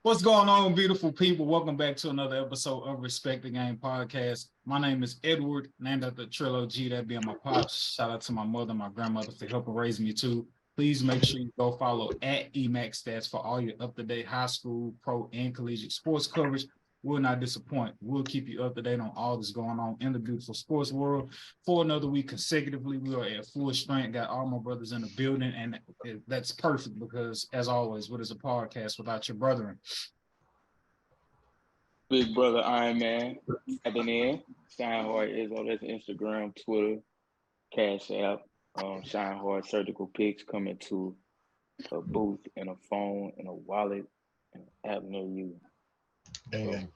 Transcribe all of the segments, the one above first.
What's going on, beautiful people? Welcome back to another episode of Respect the Game podcast. My name is Edward, named after Trilogy, that being my pops. Shout out to my mother, my grandmother for helping raise me too. Please make sure you go follow at EMAX Stats for all your up-to-date high school, pro, and collegiate sports coverage. Will not disappoint. We'll keep you up to date on all that's going on in the beautiful sports world. For another week consecutively, we are at full strength. Got all my brothers in the building, and that's perfect because, as always, what is a podcast without your brethren? Big brother Iron Man tapping in. Shine Hard is on this Instagram, Twitter, Cash App. Shine Hard Surgical Pics coming to a booth and a phone and a wallet and an app near you. Dang.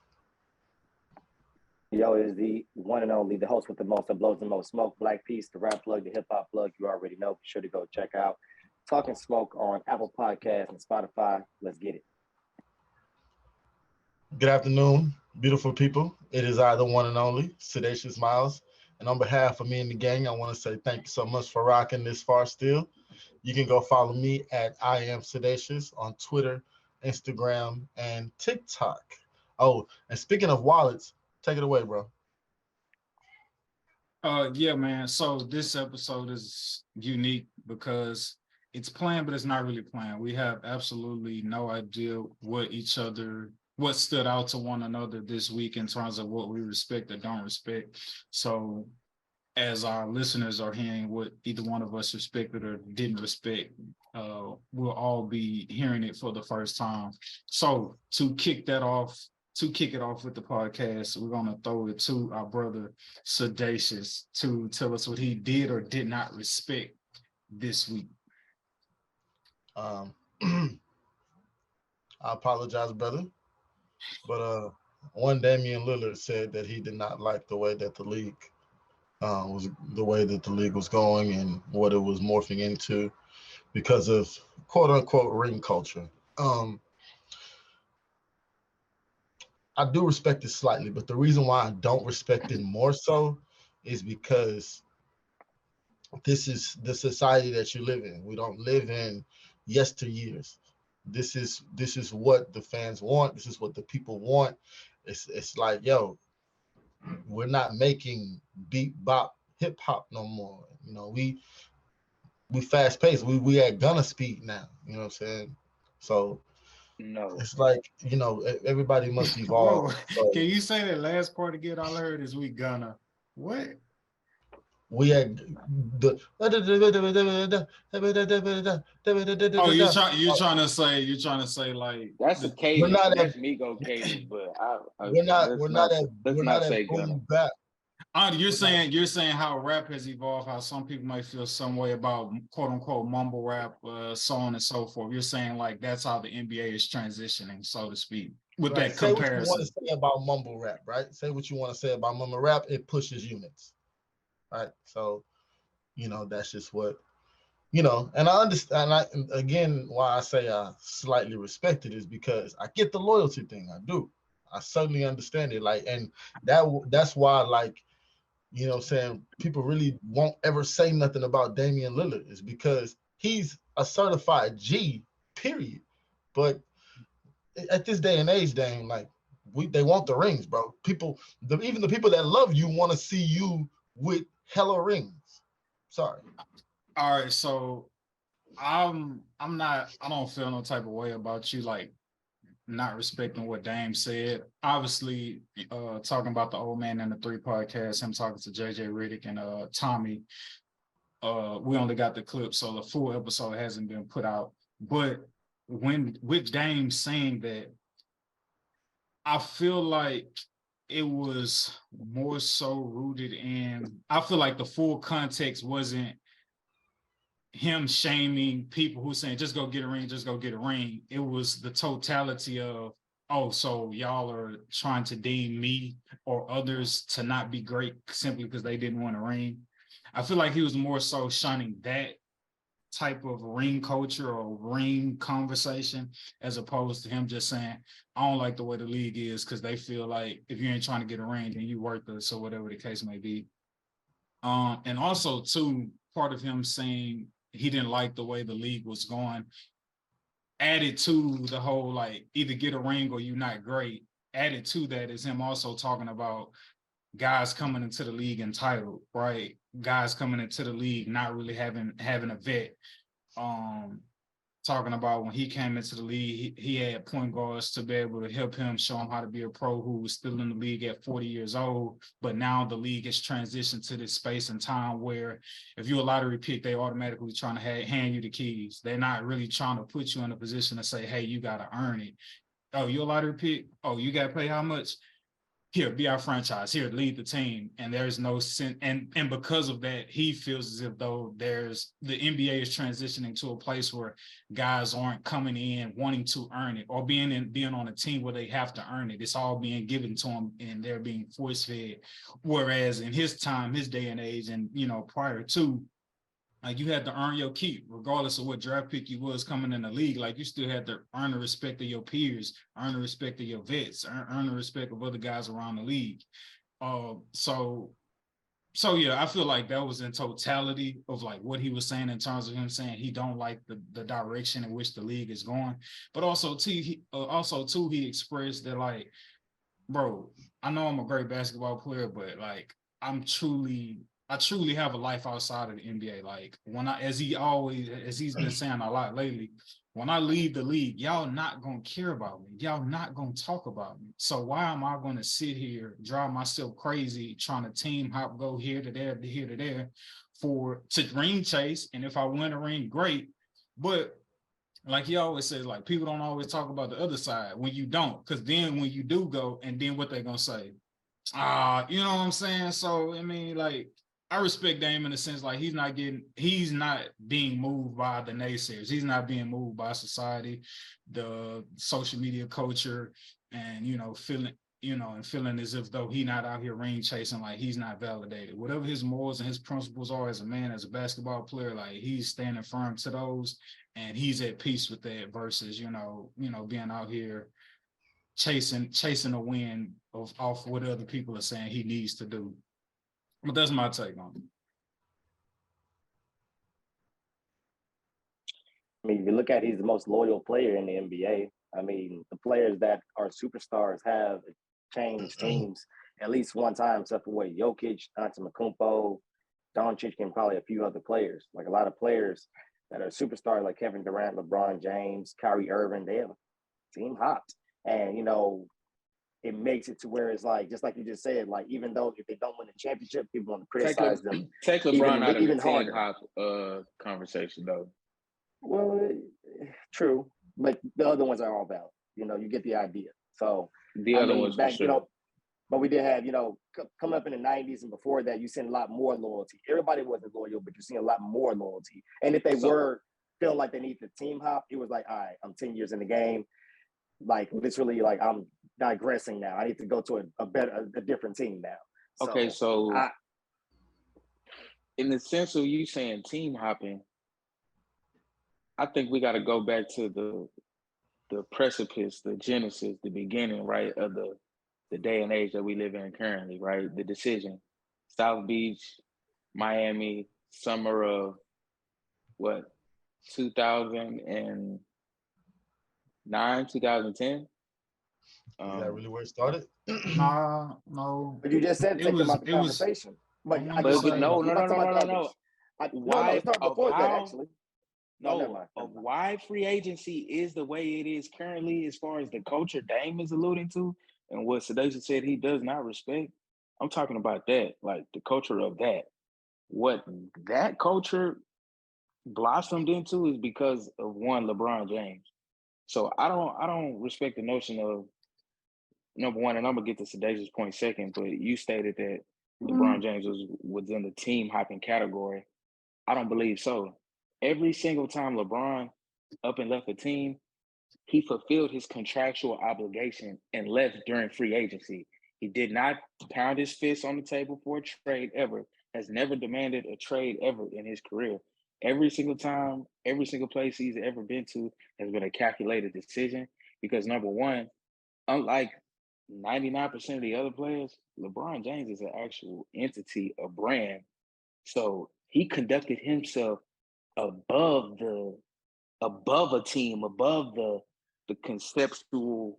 Yo is the one and only, the host with the most, that blows the most smoke. Black Peace, the rap plug, the hip hop plug. You already know. Be sure to go check out Talkin Smoke on Apple Podcasts and Spotify. Let's get it. Good afternoon, beautiful people. It is I, the one and only, Sedacious Miles. And on behalf of me and the gang, I want to say thank you so much for rocking this far still. You can go follow me at I Am Sedacious on Twitter, Instagram, and TikTok. Oh, and speaking of wallets, take it away, bro. Yeah, man. So this episode is unique because it's planned, but it's not really planned. We have absolutely no idea what stood out to one another this week in terms of what we respect or don't respect. So as our listeners are hearing what either one of us respected or didn't respect, we'll all be hearing it for the first time. So to kick it off with the podcast, we're going to throw it to our brother Sedacious to tell us what he did or did not respect this week. I apologize, brother. But one Damian Lillard said that he did not like the way that the league was going and what it was morphing into because of quote unquote ring culture. I do respect it slightly, but the reason why I don't respect it more so is because this is the society that you live in. We don't live in yesteryears. This is what the fans want. This is what the people want. It's like, yo, we're not making beat bop hip hop no more. You know, we fast paced. We at gunner speed now. You know what I'm saying? So No. it's like, you know, everybody must evolve. So Can you say that last part again? All I heard is we gonna. What? we had the Oh, you're trying to say like That's a cadence. We're not That's at- Migo cadence, but we're not say at boom Gunna. bap. you're saying how rap has evolved, how some people might feel some way about quote unquote mumble rap, so on and so forth. You're saying like that's how the NBA is transitioning, so to speak, with Right. that Say what you comparison. want to say about mumble rap, right? Say what you want to say about mumble rap. It pushes units, right? So, you know, that's just what, you know, and I understand. And again, why I say I slightly respect it is because I get the loyalty thing. I do. I certainly understand it. Like, and that's why, like, you know what I'm saying, people really won't ever say nothing about Damian Lillard is because he's a certified G, period. But at this day and age, Dame, like, they want the rings, bro. Even the people that love you want to see you with hella rings. Sorry. All right, so I don't feel no type of way about you like not respecting what Dame said. Obviously, talking about the Old Man and the Three podcast, him talking to JJ Riddick and Tommy. We only got the clip, so the full episode hasn't been put out. But with Dame saying that, I feel like it was more so rooted in, I feel like the full context wasn't him shaming people who saying just go get a ring, just go get a ring. It was the totality of, oh, so y'all are trying to deem me or others to not be great simply because they didn't want a ring. I feel like he was more so shunning that type of ring culture or ring conversation as opposed to him just saying, I don't like the way the league is because they feel like if you ain't trying to get a ring, then you worthless or whatever the case may be. And also, too, part of him saying he didn't like the way the league was going. added to the whole like either get a ring or you're not great. Added to that is him also talking about guys coming into the league entitled, right? Guys coming into the league not really having a vet. Talking about when he came into the league, he had point guards to be able to help him, show him how to be a pro who was still in the league at 40 years old. But now the league has transitioned to this space and time where if you're a lottery pick, they automatically trying to hand you the keys. They're not really trying to put you in a position to say, hey, you got to earn it. Oh, you're a lottery pick? Oh, you got to pay how much? Here, be our franchise, here, lead the team. And there's no sense. And because of that, he feels as if though the NBA is transitioning to a place where guys aren't coming in wanting to earn it or being on a team where they have to earn it. It's all being given to them and they're being force fed. Whereas in his time, his day and age, and prior to, like, you had to earn your keep, regardless of what draft pick you was coming in the league. Like, you still had to earn the respect of your peers, earn the respect of your vets, earn the respect of other guys around the league. So yeah, I feel like that was in totality of like what he was saying in terms of him saying he don't like the direction in which the league is going. But also too, he expressed that like, bro, I know I'm a great basketball player, but like I truly have a life outside of the NBA. Like as he's been saying a lot lately, when I leave the league, y'all not gonna care about me. Y'all not gonna talk about me. So why am I gonna sit here, drive myself crazy, trying to team hop, go here to there, here to there, to ring chase? And if I win a ring, great. But like he always says, like people don't always talk about the other side when you don't, because then when you do go, and then what they're gonna say, you know what I'm saying? So I mean, like I respect Dame in the sense like he's not being moved by the naysayers. He's not being moved by society, the social media culture, and feeling as if though he not out here ring chasing, like he's not validated. Whatever his morals and his principles are as a man, as a basketball player, like he's standing firm to those, and he's at peace with that versus being out here chasing a win off what other people are saying he needs to do. But that's my take on it. I mean, if you look at, he's the most loyal player in the NBA. I mean, the players that are superstars have changed teams at least one time, except for Jokic, Antetokounmpo, Doncic, and probably a few other players. Like a lot of players that are superstars, like Kevin Durant, LeBron James, Kyrie Irving, they have team hopped. And, it makes it to where it's like, just like you just said, like, even though if they don't win a championship, people want to criticize them. Take LeBron out of the team hop conversation, though. Well, true. But the other ones are all valid. You get the idea. So the other ones back, for sure. But we did have, coming up in the 90s and before that, you seen a lot more loyalty. Everybody wasn't loyal, but you seen a lot more loyalty. And if they were feeling like they need the team hop, it was like, all right, I'm 10 years in the game. Like literally, like I'm digressing now. I need to go to a different team now. Okay, so in the sense of you saying team hopping, I think we got to go back to the precipice, the genesis, the beginning, right, of the day and age that we live in currently, right? The decision, South Beach, Miami, summer of what, 2009, 2010. Is that really where it started? No. But you just said take them out the conversation. But no. Why it started before that, actually. Why free agency is the way it is currently, as far as the culture Dame is alluding to, and what Sadation said he does not respect. I'm talking about that, like the culture of that. What that culture blossomed into is because of one, LeBron James. So I don't respect the notion of, number one, and I'm gonna get to Sadacious' point second, but you stated that LeBron James was in the team hopping category. I don't believe so. Every single time LeBron up and left the team, he fulfilled his contractual obligation and left during free agency. He did not pound his fist on the table for a trade ever, has never demanded a trade ever in his career. Every single time, every single place he's ever been to has been a calculated decision because, number one, unlike 99% of the other players, LeBron James is an actual entity, a brand. So he conducted himself above above a team, above the conceptual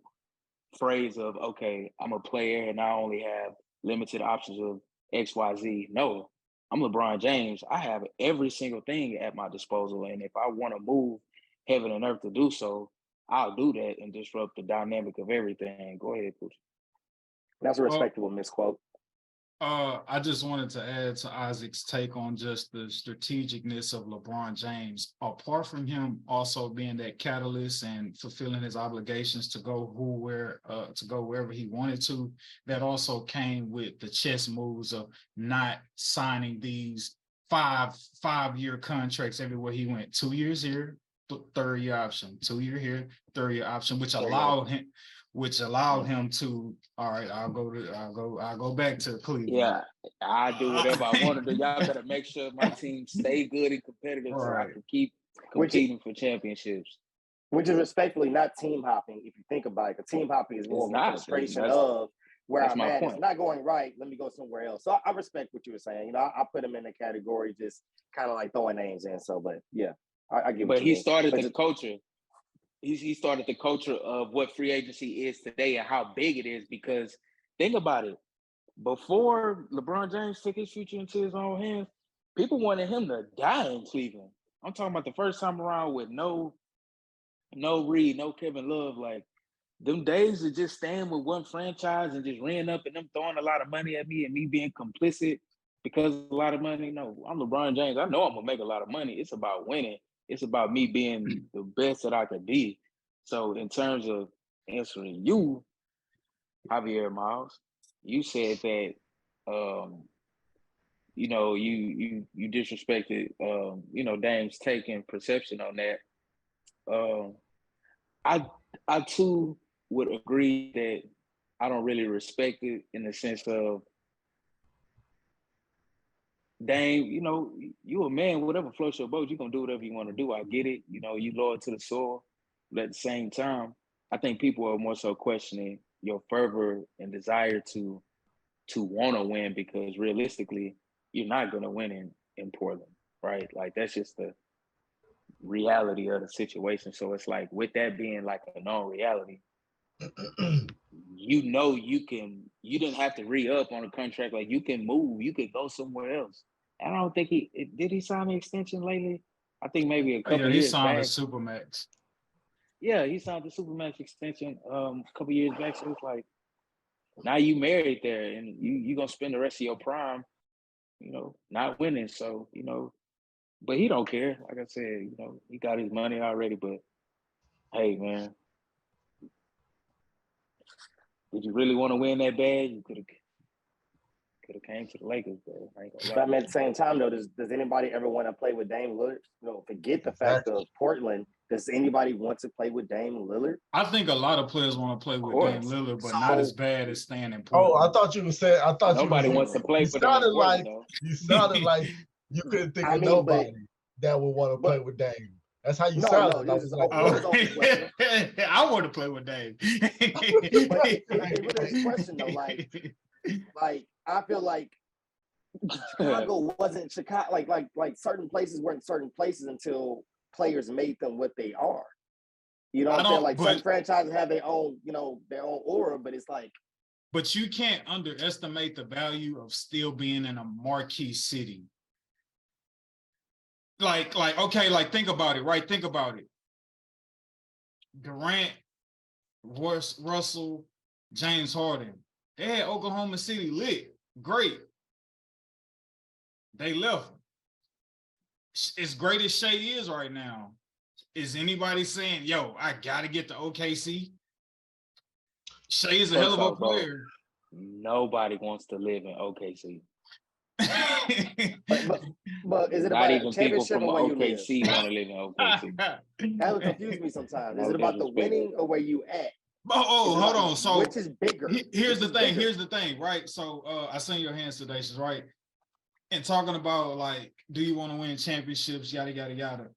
phrase of, okay, I'm a player and I only have limited options of X, Y, Z. No, I'm LeBron James. I have every single thing at my disposal. And if I want to move heaven and earth to do so, I'll do that and disrupt the dynamic of everything. Go ahead, Pooch. That's a respectable misquote. I just wanted to add to Isaac's take on just the strategicness of LeBron James. Apart from him also being that catalyst and fulfilling his obligations to go wherever he wanted to, that also came with the chess moves of not signing these five-year contracts everywhere he went. 2 years here, third year option, 2 year here, third year option, which allowed him to, all right, I'll go back to Cleveland. Yeah, I do whatever I want to do. Y'all gotta make sure my team stay good and competitive so I can keep competing for championships. Which is respectfully not team hopping, if you think about it. The team hopping is more of an illustration of where I'm at. It's not going right. Let me go somewhere else. So I respect what you were saying. You know, I put him in the category, just kind of like throwing names in. So, but yeah, I get what you mean. But he started the culture. He started the culture of what free agency is today and how big it is, because think about it. Before LeBron James took his future into his own hands, people wanted him to die in Cleveland. I'm talking about the first time around with no Reed, no Kevin Love. Like, them days of just staying with one franchise and just ringing up and them throwing a lot of money at me and me being complicit because of a lot of money. No, I'm LeBron James. I know I'm going to make a lot of money. It's about winning. It's about me being the best that I could be. So in terms of answering you, Javier Miles, you said that, you know, you disrespected, you know, Dame's take and perception on that. I too would agree that I don't really respect it in the sense of, Dame, you know, you a man, whatever floats your boat, you're going to do whatever you want to do. I get it. You know, you loyal to the soil. But at the same time, I think people are more so questioning your fervor and desire to want to win, because realistically, you're not going to win in Portland, right? Like, that's just the reality of the situation. So it's like, with that being like a known reality, you know, you didn't have to re-up on a contract. Like, you can move, you could go somewhere else. And I don't think did he sign an extension lately? I think maybe a couple years back. He signed a Supermax. Yeah, he signed the Supermax extension a couple years back. So it's like, now you married there and you're going to spend the rest of your prime, you know, not winning. So, you know, but he don't care. Like I said, you know, he got his money already, but hey, man, did you really want to win that bad? You could have came to the Lakers, bro. But I mean, at the same time, though, does anybody ever want to play with Dame Lillard? You know, forget the fact of Portland. Does anybody want to play with Dame Lillard? I think a lot of players want to play with Dame Lillard, but not as bad as staying in Portland. Oh, I thought you were saying. I thought nobody wants to play for Dame. You sounded like you couldn't think of nobody that would want to play with Dame. That's how you sounded. No, I want to play with Dame. But this question though, like I feel like Chicago wasn't Chicago. Like certain places weren't certain places until players made them what they are. You know what I'm saying? Like, some franchises have their own, you know, their own aura, but it's like. But you can't underestimate the value of still being in a marquee city. Like, okay, like, think about it, right? Think about it. Durant, Russell, James Harden, they had Oklahoma City lit. Great. They left. As great as Shea is right now, is anybody saying, yo, I got to get to OKC? Shea is a hell of a player. Nobody wants to live in OKC. but is it not about even people from OKC want to live in OKC? That would confuse me sometimes. Is it about the winning or where you at? Oh, hold on. So which is bigger? Here's the thing, right? So I seen your hand, Sedacious, right? And talking about, like, do you want to win championships, yada, yada, yada.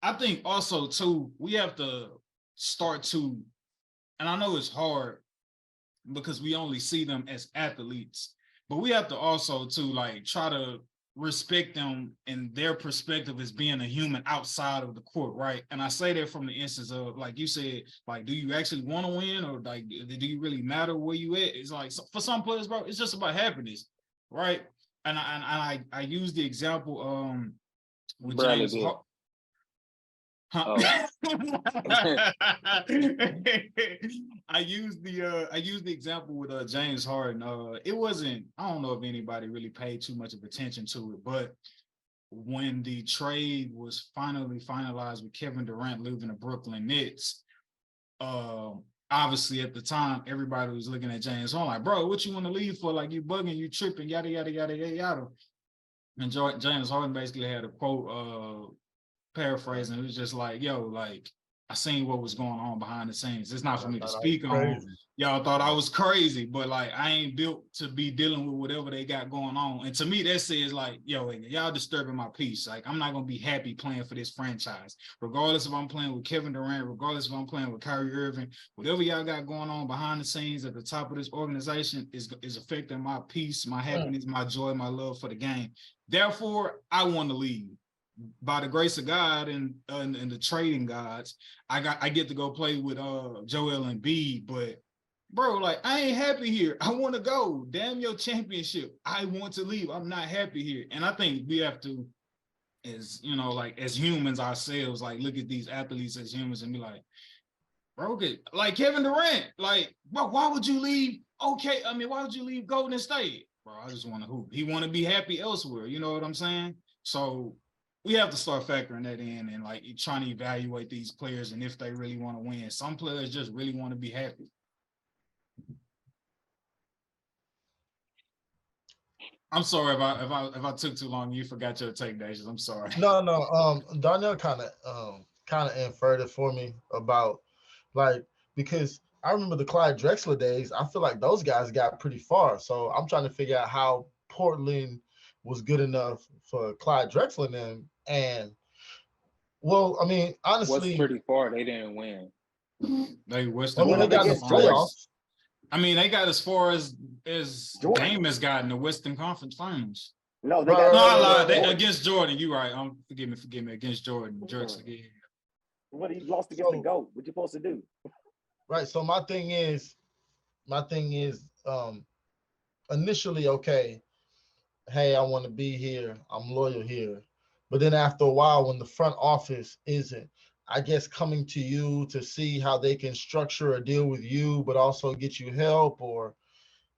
I think also, too, we have to start to, and I know it's hard because we only see them as athletes, but we have to also, too, like, try to respect them in their perspective as being a human outside of the court, right? And I say that from the instance of, like you said, like, do you actually want to win, or like, do you really matter where you at? It's like, for some players, bro, it's just about happiness, right? And I use the example with James. Oh. I used the example with James Harden. It wasn't, I don't know if anybody really paid too much of attention to it, but when the trade was finally finalized with Kevin Durant leaving the Brooklyn Nets, obviously at the time everybody was looking at James Harden like, bro, what you want to leave for? Like, you bugging, you tripping, yada yada yada yada yada. And James Harden basically had a quote, paraphrasing, it was just like, yo, like, I seen what was going on behind the scenes. It's not for me to speak on. Y'all thought I was crazy, but like, I ain't built to be dealing with whatever they got going on. And to me, that says like, yo, y'all disturbing my peace. Like, I'm not gonna be happy playing for this franchise, regardless if I'm playing with Kevin Durant, regardless if I'm playing with Kyrie Irving. Whatever y'all got going on behind the scenes at the top of this organization is affecting my peace, my happiness, my joy, my love for the game. Therefore, I want to leave. By the grace of God and the trading gods, I get to go play with Joel Embiid. But bro, like, I ain't happy here. I want to go. Damn your championship. I want to leave. I'm not happy here. And I think we have to, as you know, like, as humans ourselves, like, look at these athletes as humans and be like, bro, like Kevin Durant, like, bro, why would you leave? Okay, I mean, why would you leave Golden State? Bro, I just want to hoop. He want to be happy elsewhere. You know what I'm saying? So we have to start factoring that in and like trying to evaluate these players and if they really want to win. Some players just really want to be happy. I'm sorry if I took too long. You forgot your take, Dacius. I'm sorry. No. Darnell kind of inferred it for me about, like, because I remember the Clyde Drexler days. I feel like those guys got pretty far. So I'm trying to figure out how Portland was good enough for Clyde Drexler and them. And well, I mean, honestly, what's pretty far, they didn't win. They they got the playoffs. I mean, they got as far as Dame has gotten the Western Conference Finals. No, they got I lied. Against Jordan. You're right. Forgive me. Against Jordan. Drexler. What, he lost against the GOAT? What you supposed to do? Right. So my thing is, initially, okay, hey, I want to be here. I'm loyal here. But then after a while, when the front office isn't, I guess, coming to you to see how they can structure a deal with you, but also get you help, or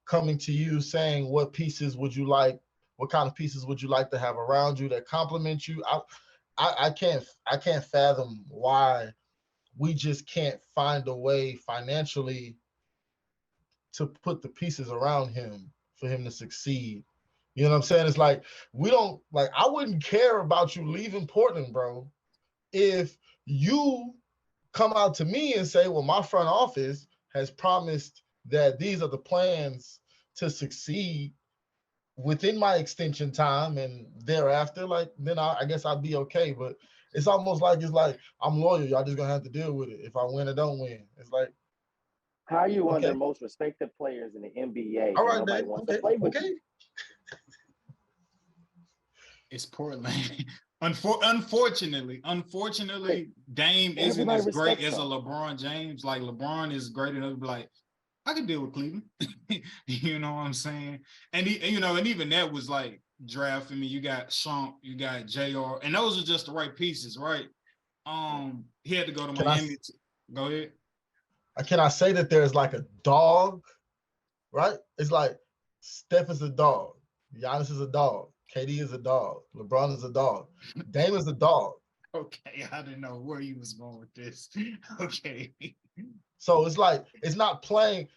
coming to you saying, what pieces would you like? What kind of pieces would you like to have around you that complement you? I can't fathom why we just can't find a way financially to put the pieces around him for him to succeed. You know what I'm saying? It's like, we don't, like, I wouldn't care about you leaving Portland, bro, if you come out to me and say, well, my front office has promised that these are the plans to succeed within my extension time and thereafter, like, then I guess I'd be okay. But it's almost like, I'm loyal. Y'all just gonna have to deal with it. If I win or don't win, it's like, how are you one of the most respected players in the NBA? All right, nobody wants to play with you. It's Portland. Unfortunately, Dame isn't as great as a LeBron James. Like, LeBron is great enough to be like, I can deal with Cleveland. You know what I'm saying? And and even that was like drafting me. You got Shump, you got JR, and those are just the right pieces, right? He had to go to Miami. Go ahead. Can I say that there's like a dog, right? It's like Steph is a dog, Giannis is a dog, KD is a dog, LeBron is a dog, Dame is a dog. Okay, I didn't know where you was going with this. Okay. So it's like, it's not playing.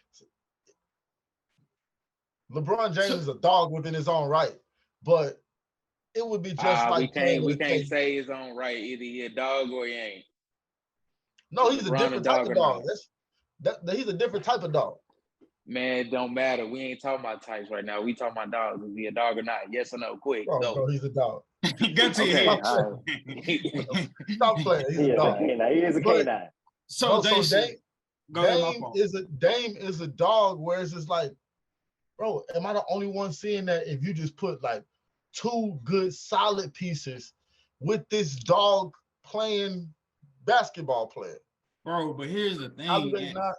LeBron James is a dog within his own right, but it would be just like we can't say his own right. Either he a dog or he ain't. No, he's a different type of dog. He's a different type of dog. Man, it don't matter. We ain't talking about types right now. We talking about dogs. Is he a dog or not? Yes or no? Quick. Bro, he's a dog. Good to hear. Stop playing. He's a dog. He is a canine. So Dame is a dog, whereas it's like, bro, am I the only one seeing that if you just put like two good solid pieces with this dog playing basketball player. Bro, but here's the How do thing. they not?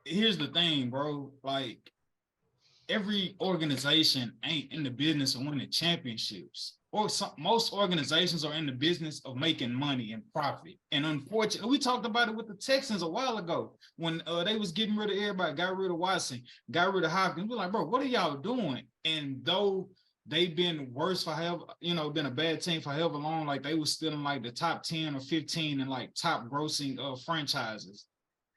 Here's the thing, bro. Like, every organization ain't in the business of winning championships. Or most organizations are in the business of making money and profit. And unfortunately, we talked about it with the Texans a while ago when they was getting rid of everybody, got rid of Watson, got rid of Hopkins. We're like, bro, what are y'all doing? And though they've been worse for however, been a bad team for however long, like they was still in like the top 10 or 15 and like top grossing franchises.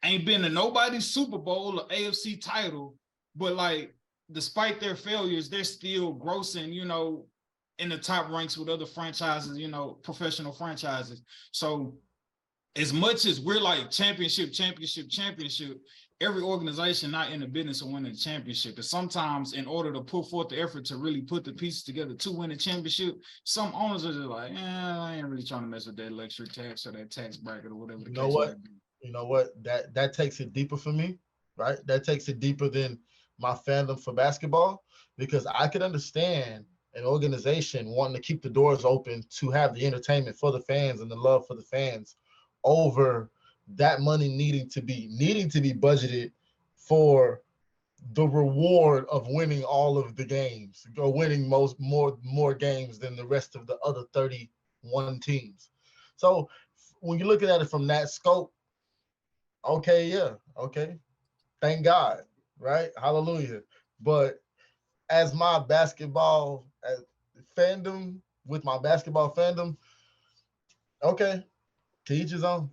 Ain't been to nobody's Super Bowl or AFC title, but like, despite their failures, they're still grossing, in the top ranks with other franchises, professional franchises. So as much as we're like championship, every organization not in the business of winning the championship. And sometimes in order to put forth the effort to really put the pieces together to win a championship, some owners are just like, I ain't really trying to mess with that luxury tax or that tax bracket or whatever the case might be. You know what? That takes it deeper for me, right? That takes it deeper than my fandom for basketball, because I could understand an organization wanting to keep the doors open to have the entertainment for the fans and the love for the fans over that money needing to be budgeted for the reward of winning all of the games, or winning more games than the rest of the other 31 teams. So when you're looking at it from that scope, okay, thank God, right? Hallelujah. But as my basketball fandom, with my basketball fandom, okay, to each his own.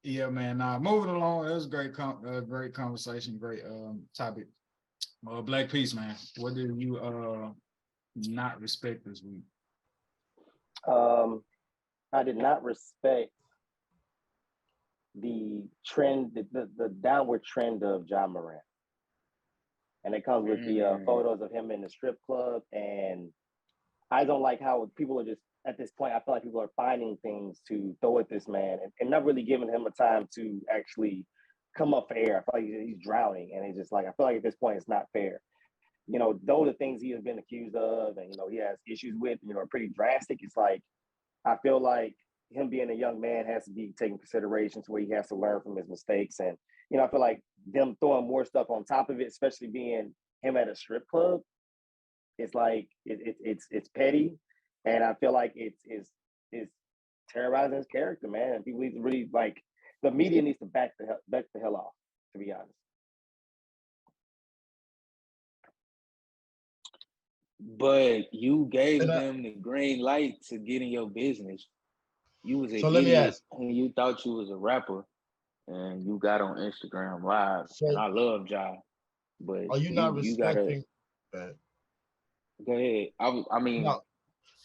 Yeah, man. Moving along, it was a great conversation, great topic. Black Peace, man. What did you not respect this week? I did not respect the trend, the downward trend of Ja Morant. And it comes with the photos of him in the strip club. And I don't like how people are just, at this point, I feel like people are finding things to throw at this man and not really giving him a time to actually come up for air. I feel like he's drowning. And it's just like, I feel like at this point, it's not fair. Though the things he has been accused of and, he has issues with, are pretty drastic. It's like, I feel like him being a young man has to be taken consideration to where he has to learn from his mistakes. And, I feel like them throwing more stuff on top of it, especially being him at a strip club, it's like it's petty. And I feel like it's terrorizing his character, man. And people need to really, like, the media needs to back the hell off, to be honest. But you gave them the green light to get in your business. You was an idiot and you thought you was a rapper, and you got on Instagram Live. And I love Ja, but are you not respecting that? Go ahead. I mean, no,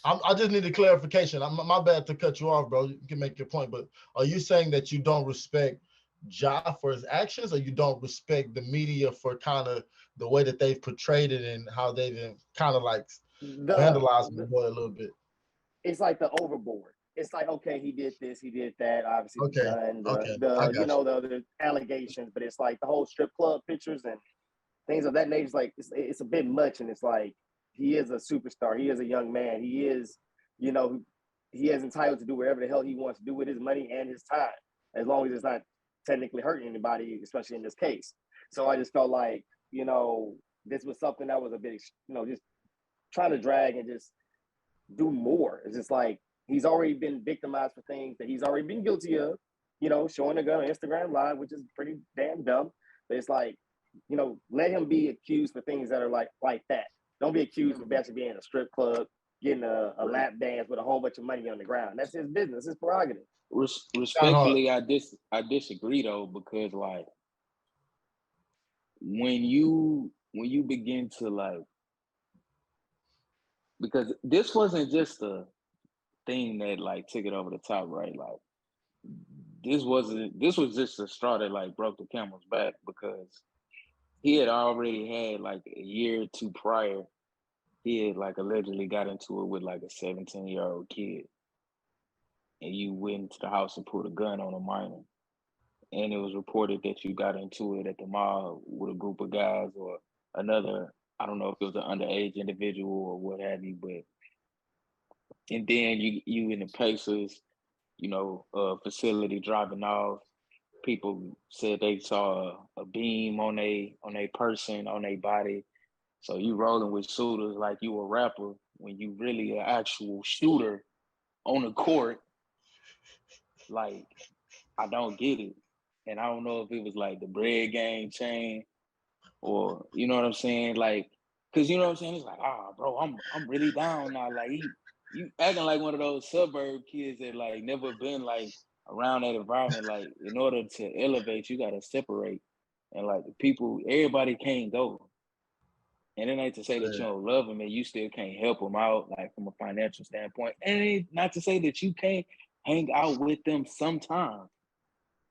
I just need a clarification. My bad to cut you off, bro. You can make your point, but are you saying that you don't respect Ja for his actions, or you don't respect the media for kind of the way that they've portrayed it and how they've kind of like vandalized the boy a little bit? It's like the overboard. It's like, okay, he did this, he did that, obviously the other allegations, but it's like the whole strip club pictures and things of that nature. It's like it's a bit much, and it's like he is a superstar. He is a young man. He is, he is entitled to do whatever the hell he wants to do with his money and his time, as long as it's not technically hurting anybody, especially in this case. So I just felt like, this was something that was a bit, just trying to drag and just do more. It's just like, he's already been victimized for things that he's already been guilty of, showing a gun on Instagram Live, which is pretty damn dumb. But it's like, let him be accused for things that are like that. Don't be accused of actually being in a strip club, getting a lap dance with a whole bunch of money on the ground. That's his business, his prerogative. Respectfully, I disagree though, because like when you begin to like, because this wasn't just a thing that like took it over the top, right? Like this was just a straw that like broke the camel's back, because he had already had like a year or two prior, he had like allegedly got into it with like a 17-year-old kid, and you went into the house and put a gun on a minor, and it was reported that you got into it at the mall with a group of guys or another I don't know if it was an underage individual or what have you, but and then you in the Pacers, facility driving off. People said they saw a beam on a person, on a body. So you rolling with shooters like you a rapper when you really an actual shooter on the court. Like, I don't get it. And I don't know if it was like the bread game chain or you know what I'm saying? Like, cause you know what I'm saying? It's like, bro, I'm really down now. Like you acting like one of those suburb kids that like never been like around that environment. Like, in order to elevate, you gotta separate. And like the people, everybody can't go. And it ain't to say that you don't love them and you still can't help them out, like from a financial standpoint. And it not to say that you can't hang out with them sometime.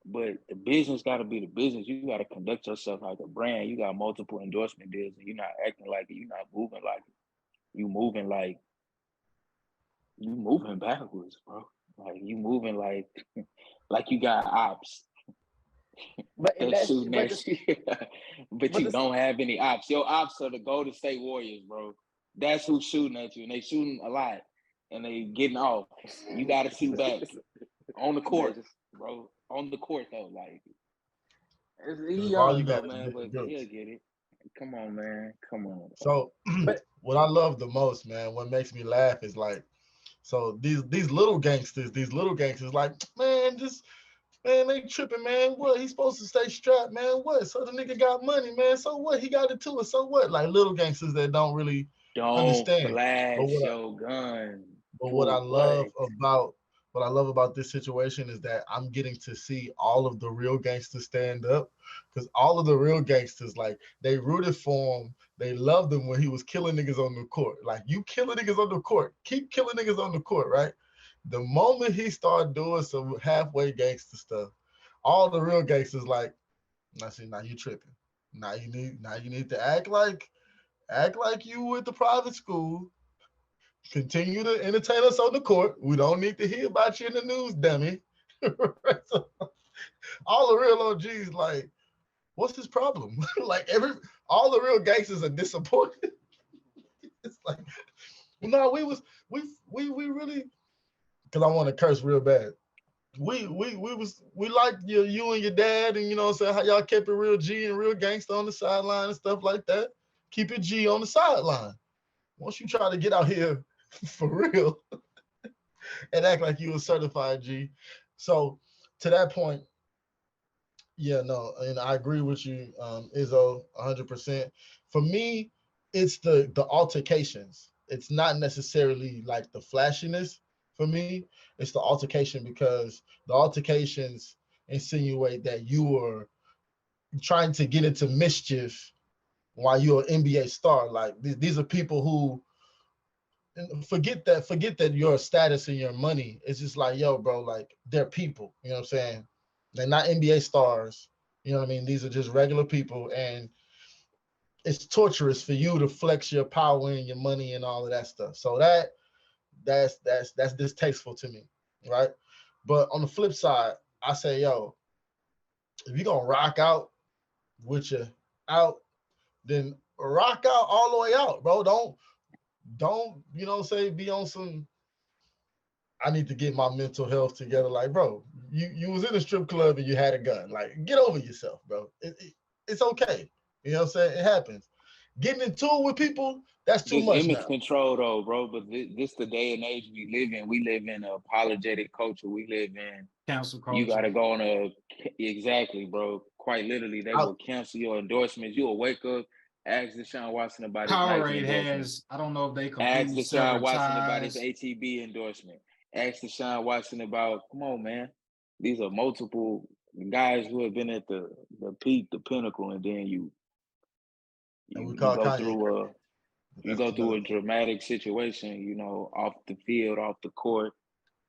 But the business got to be the business. You got to conduct yourself like a brand. You got multiple endorsement deals, and you're not acting like it. You're not moving like it. You moving backwards, bro. Like you moving like you got ops. But shooting at you. But you don't have any ops. Your ops are the Golden State Warriors, bro. That's who's shooting at you, and they shooting a lot, and they getting off. You got to shoot back on the court, bro. On the court though, like he's young though, man, but he'll get it. Come on, man. Come on. So what I love the most, man, what makes me laugh is like, so these little gangsters, like, man, they tripping, man. What? He's supposed to stay strapped, man. What? So the nigga got money, man. So what? He got it too. So what? Like little gangsters that don't really understand. Flash your gun. But what I love about this situation is that I'm getting to see all of the real gangsters stand up, because all of the real gangsters, like, they rooted for him. They loved him when he was killing niggas on the court. Like, you killing niggas on the court, keep killing niggas on the court, right? The moment he started doing some halfway gangster stuff, all the real gangsters like, now you tripping. Now you need to act like you went to private school. Continue to entertain us on the court. We don't need to hear about you in the news, dummy. So, all the real OGs, like, what's his problem? Like, all the real gangsters are disappointed. It's like, no, we really, because I want to curse real bad. We liked you and your dad, and you know what I'm saying, how y'all kept it real G and real gangster on the sideline and stuff like that. Keep it G on the sideline. Once you try to get out here for real and act like you a certified G. So to that point, yeah, no, and I agree with you, Izzo, 100%. For me, it's the altercations. It's not necessarily like the flashiness for me. It's the altercation, because the altercations insinuate that you are trying to get into mischief while you're an NBA star. Like, these are people who forget that your status and your money. It's just like, yo, bro, like, they're people, you know what I'm saying? They're not NBA stars, you know what I mean? These are just regular people, and it's torturous for you to flex your power and your money and all of that stuff. So that's distasteful to me, right? But on the flip side, I say, yo, if you're gonna rock out with your out, then rock out all the way out, bro. Don't, you know, say be on some, I need to get my mental health together. Like, bro, you was in a strip club and you had a gun. Like, get over yourself, bro. It's okay. You know what I'm saying? It happens. Getting into it with people, that's too much image now. control though, bro. But this the day and age we live in. We live in an apologetic culture. We live in cancel culture. You gotta go on exactly, bro. Quite literally, they will cancel your endorsements. You will wake up, ask Deshaun Watson about his Powerade Nike has, I don't know if they ask completely Deshaun Watson about his ties. ATB endorsement. Ask Deshaun Watson about, come on, man. These are multiple guys who have been at the peak, the pinnacle, and then you go through a dramatic situation, you know, off the field, off the court,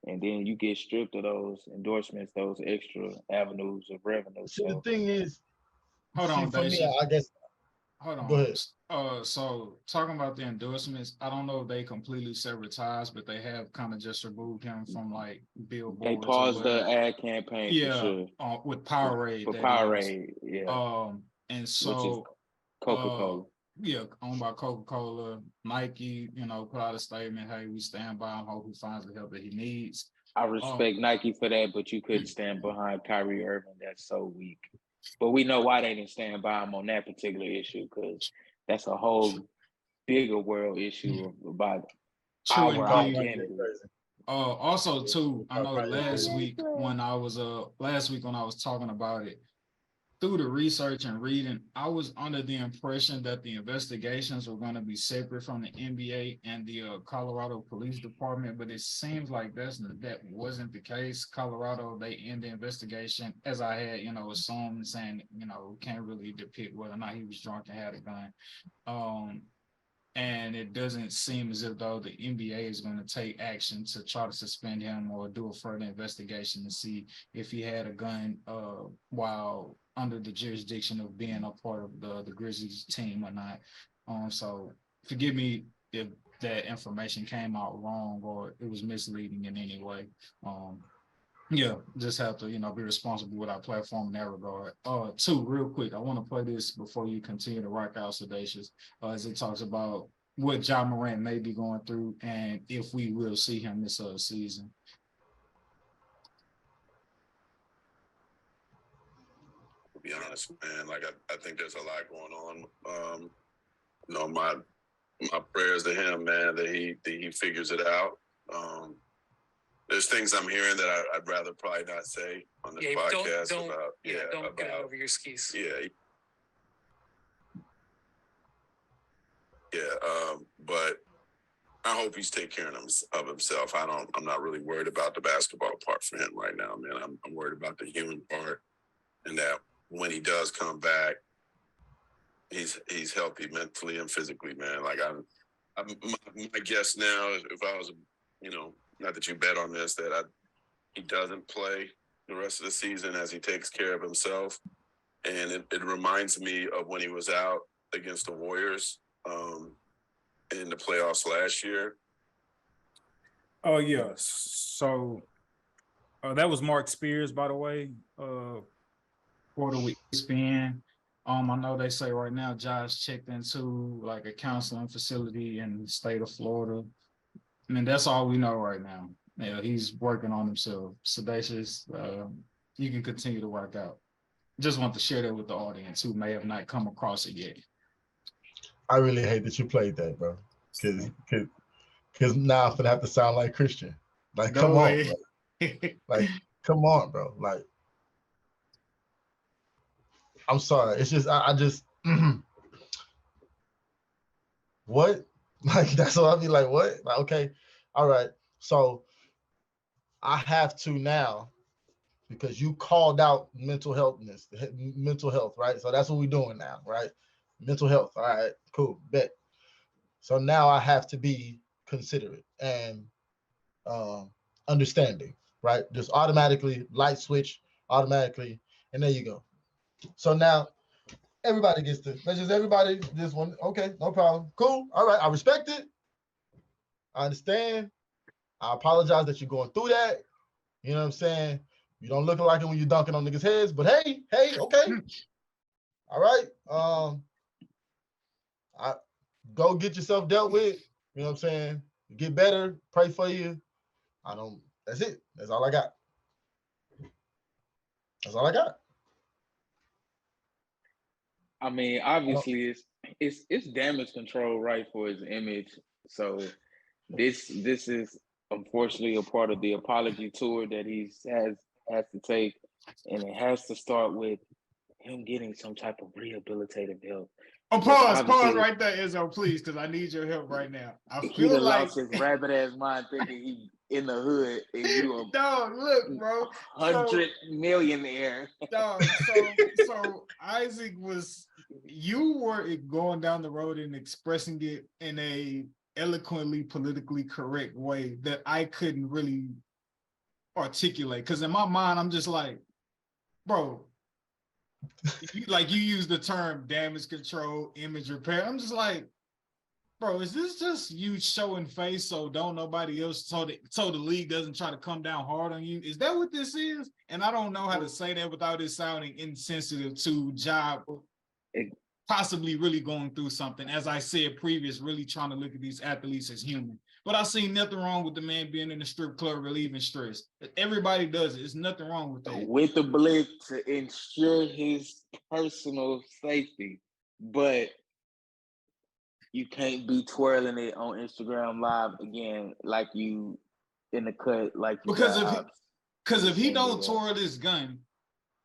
and then you get stripped of those endorsements, those extra avenues of revenue. See, the thing is, hold on, for me, I guess. Hold on. Go ahead. So talking about the endorsements, I don't know if they completely severed ties, but they have kind of just removed him from like billboards. They paused the ad campaign, yeah, for with Powerade. For Powerade, yeah. And so Coca-Cola. Yeah, owned by Coca-Cola, Nike, put out a statement, hey, we stand by him, hope he finds the help that he needs. I respect Nike for that, but you couldn't stand behind Kyrie Irving. That's so weak. But we know why they didn't stand by him on that particular issue, because that's a whole bigger world issue about True our indeed. identity. Also too, I know last week when I was talking about it, through the research and reading, I was under the impression that the investigations were going to be separate from the NBA and the Colorado Police Department, but it seems like that wasn't the case. Colorado, they end the investigation, as I had, assumed, saying, can't really depict whether or not he was drunk and had a gun. And it doesn't seem as if though the NBA is going to take action to try to suspend him or do a further investigation to see if he had a gun while under the jurisdiction of being a part of the Grizzlies team or not. So forgive me if that information came out wrong or it was misleading in any way. Yeah, just have to, be responsible with our platform in that regard. Two, real quick, I want to play this before you continue to rock out Sedacious, as it talks about what Ja Morant may be going through and if we will see him this season. To be honest, man, like I think there's a lot going on. My prayers to him, man, that he figures it out. There's things I'm hearing that I'd rather probably not say on this podcast don't get it over your skis. But I hope he's taking care of himself. I'm not really worried about the basketball part for him right now, man. I'm worried about the human part, and that when he does come back, he's healthy mentally and physically, man. Like my guess now, if I was, not that you bet on this, that he doesn't play the rest of the season as he takes care of himself. And it reminds me of when he was out against the Warriors in the playoffs last year. Oh, yeah. So that was Mark Spears, by the way. Quarter with ESPN. I know they say right now Josh checked into like a counseling facility in the state of Florida. I mean, that's all we know right now. Yeah, he's working on himself. Sedacious, you can continue to work out. Just want to share that with the audience who may have not come across it yet. I really hate that you played that, bro. Because now I'm gonna have to sound like Christian. Like, come on, bro. Like, come on, bro. Like, I'm sorry. It's just I just what? Like, that's what I'll be like, what? Like, okay, all right. So I have to now, because you called out mental health, right? So that's what we're doing now, right? Mental health. All right, cool, bet. So now I have to be considerate and understanding, right? Just automatically light switch, automatically, and there you go. So now everybody gets to, that's just everybody, this one. Okay, no problem. Cool. All right, I respect it. I understand. I apologize that you're going through that. You know what I'm saying? You don't look like it when you're dunking on niggas' heads, but hey, okay. All right. I go get yourself dealt with. You know what I'm saying? Get better. Pray for you. That's it. That's all I got. That's all I got. I mean, obviously, it's damage control, right, for his image. So this is unfortunately a part of the apology tour that he has to take, and it has to start with him getting some type of rehabilitative help. Oh, pause right there, Izzo, please, because I need your help right now. I feel like lost his rabbit ass mind thinking he in the hood and you a dog. Look, bro, 100 millionaire. Dog. So Isaac you were going down the road and expressing it in a eloquently politically correct way that I couldn't really articulate. Because in my mind, I'm just like, bro. You use the term damage control, image repair. I'm just like, bro, is this just you showing face so don't nobody else, so the league doesn't try to come down hard on you? Is that what this is? And I don't know how to say that without it sounding insensitive to job. possibly really going through something. As I said previous, really trying to look at these athletes as human. But I see nothing wrong with the man being in the strip club relieving stress. Everybody does it. There's nothing wrong with that. With the blitz to ensure his personal safety, but you can't be twirling it on Instagram Live again, like you in the cut, like you because if he don't twirl this gun,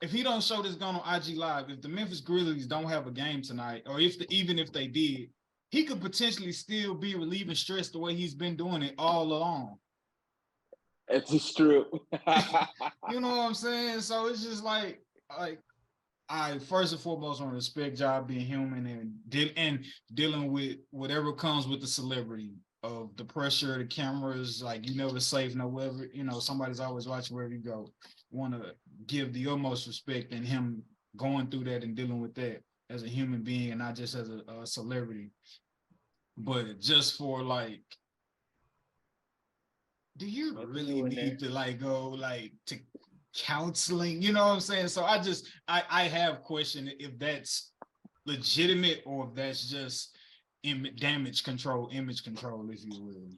if he don't show this gun on IG Live, if the Memphis Grizzlies don't have a game tonight, or even if they did, he could potentially still be relieving stress the way he's been doing it all along. It's a strip. You know what I'm saying? So it's just like I first and foremost want to respect Ja being human and dealing with whatever comes with the celebrity of the pressure, the cameras, like you never safe, no wherever, somebody's always watching wherever you go. Want to give the utmost respect in him going through that and dealing with that as a human being and not just as a celebrity. But just for do you really need to go to counseling? You know what I'm saying? So I have questioned if that's legitimate or if that's just damage control, image control, if you will.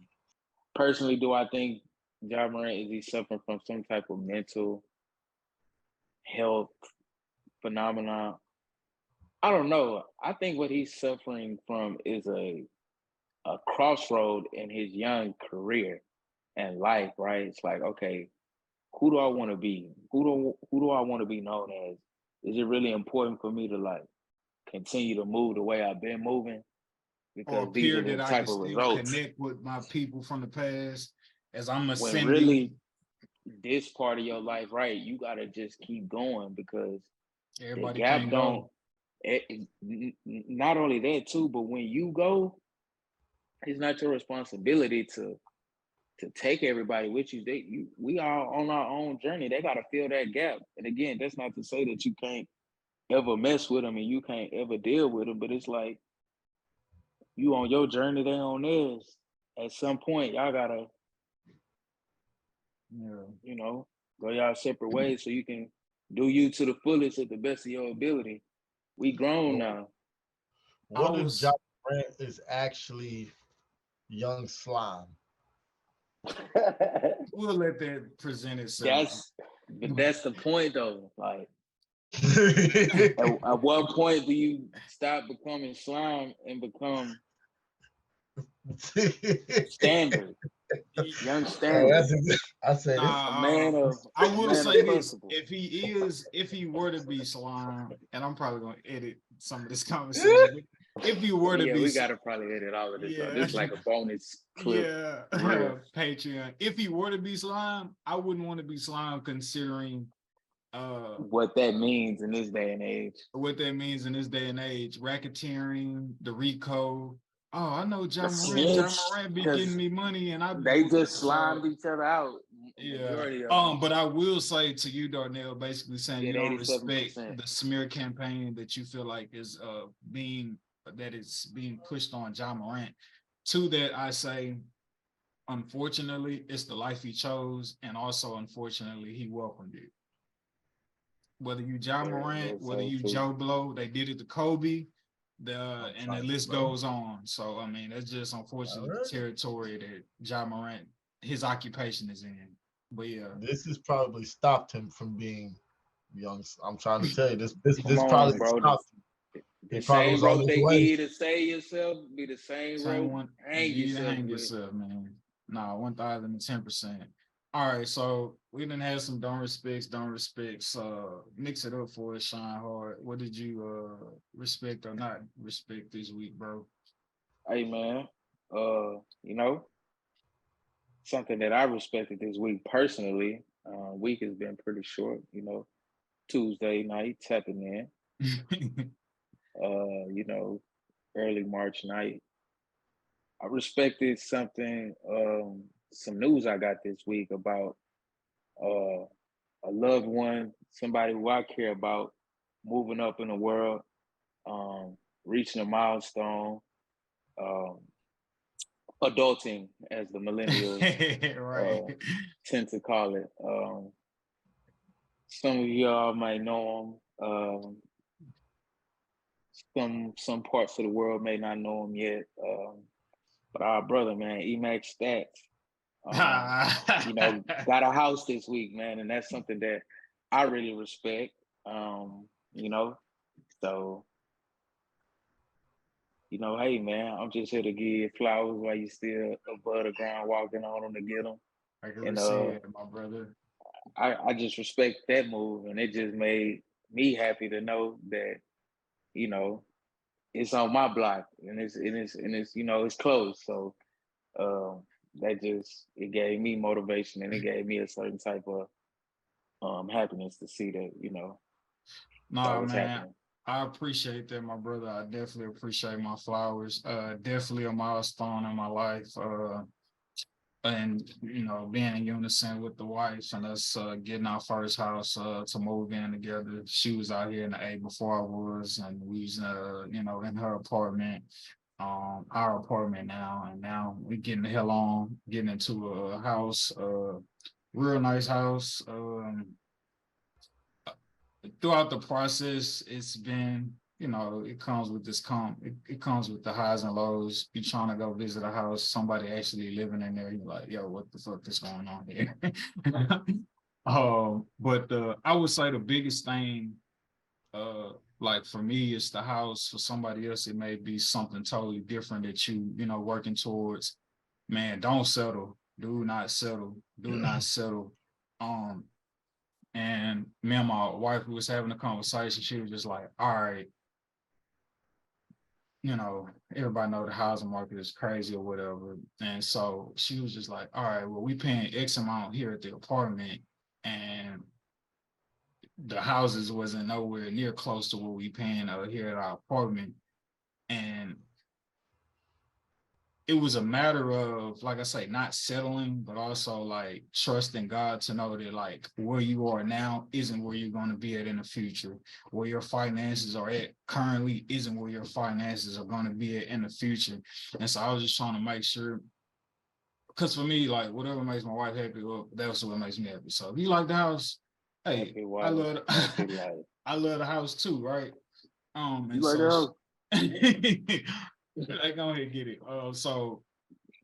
Personally, do I think Ja Morant is he suffering from some type of mental health phenomenon? I don't know. I think what he's suffering from is a crossroad in his young career and life, right? It's like, okay, who do I want to be? Who do I want to be known as? Is it really important for me to continue to move the way I've been moving? Because these are the type of results. Connect with my people from the past as I'm ascending. When really this part of your life, right? You gotta just keep going because everybody the gap can't don't. go. Not only that too, but when you go, it's not your responsibility to take everybody with you. We are on our own journey. They gotta fill that gap. And again, that's not to say that you can't ever mess with them and you can't ever deal with them, but it's like you on your journey, they on theirs. At some point, y'all gotta, go y'all separate ways so you can do you to the fullest at the best of your ability. We grown now. What if Ja Morant is actually young slime? We'll let that present itself. That's the point though. At what point do you stop becoming slime and become standard? Young standard. I said a man of. I will say this: if he were to be slime, and I'm probably going to edit some of this conversation. If you were to be, we gotta probably edit all of this. Yeah. This is like a bonus clip. Yeah, Patreon. If he were to be slime, I wouldn't want to be slime considering what that means in this day and age. Racketeering, the RICO. Oh, I know Ja Morant be getting me money, and they just slimed each other out. Yeah. But I will say to you, Darnell, basically saying you don't respect the smear campaign that you feel like is being pushed on Ja Morant. To that, I say, unfortunately, it's the life he chose, and also, unfortunately, he welcomed it. Whether you Ja Morant, whether you Joe Blow, they did it to Kobe, and the list goes on. So, I mean, that's just unfortunately the territory that Ja Morant, his occupation is in. But yeah. This has probably stopped him from being young. I'm trying to tell you, this probably stopped him. The same rope they give you to save yourself be the same rope hang yourself, man. Nah, 1,010%. All right, so we done had some don't respects. Mix it up for us, Shine Hard. What did you respect or not respect this week, bro? Hey man, something that I respected this week personally. Week has been pretty short, Tuesday night tapping in. Early March night. I respected something, some news I got this week about a loved one, somebody who I care about, moving up in the world, reaching a milestone, adulting, as the millennials right. Tend to call it. Some of y'all might know him. some parts of the world may not know him yet. But our brother, man, Emax Stats, got a house this week, man, and that's something that I really respect. So hey, man, I'm just here to give you flowers while you still above the ground, walking on them to get them. I can receive it, my brother. I just respect that move, and it just made me happy to know that it's on my block, and it's it's close. So it gave me motivation, and it gave me a certain type of happiness to see that that was man. happening. I appreciate that, my brother. I definitely appreciate my flowers. Definitely a milestone in my life. And being in unison with the wife and us getting our first house to move in together. She was out here in the A before I was, and we was in her apartment, our apartment now, and now we getting the hell on, getting into a house, real nice house. Throughout the process, it's been, it comes with it comes with the highs and lows. You're trying to go visit a house, somebody actually living in there, you're like, yo, what the fuck is going on here? But I would say the biggest thing, like for me, it's the house. For somebody else, it may be something totally different that working towards. Man, don't settle. Do not settle. Do not settle. And me and my wife was having a conversation. She was just like, all right, everybody know the housing market is crazy or whatever. And so she was just like, all right, well, we paying X amount here at the apartment, and the houses wasn't nowhere near close to what we paying here at our apartment. And it was a matter of, like I say, not settling, but also like trusting God to know that like where you are now isn't where you're going to be at in the future. Where your finances are at currently isn't where your finances are going to be at in the future. And so I was just trying to make sure, because for me, like whatever makes my wife happy, well, that's what makes me happy. So if you like the house, hey, I love I love the house too, right? And so like, go ahead and get it. So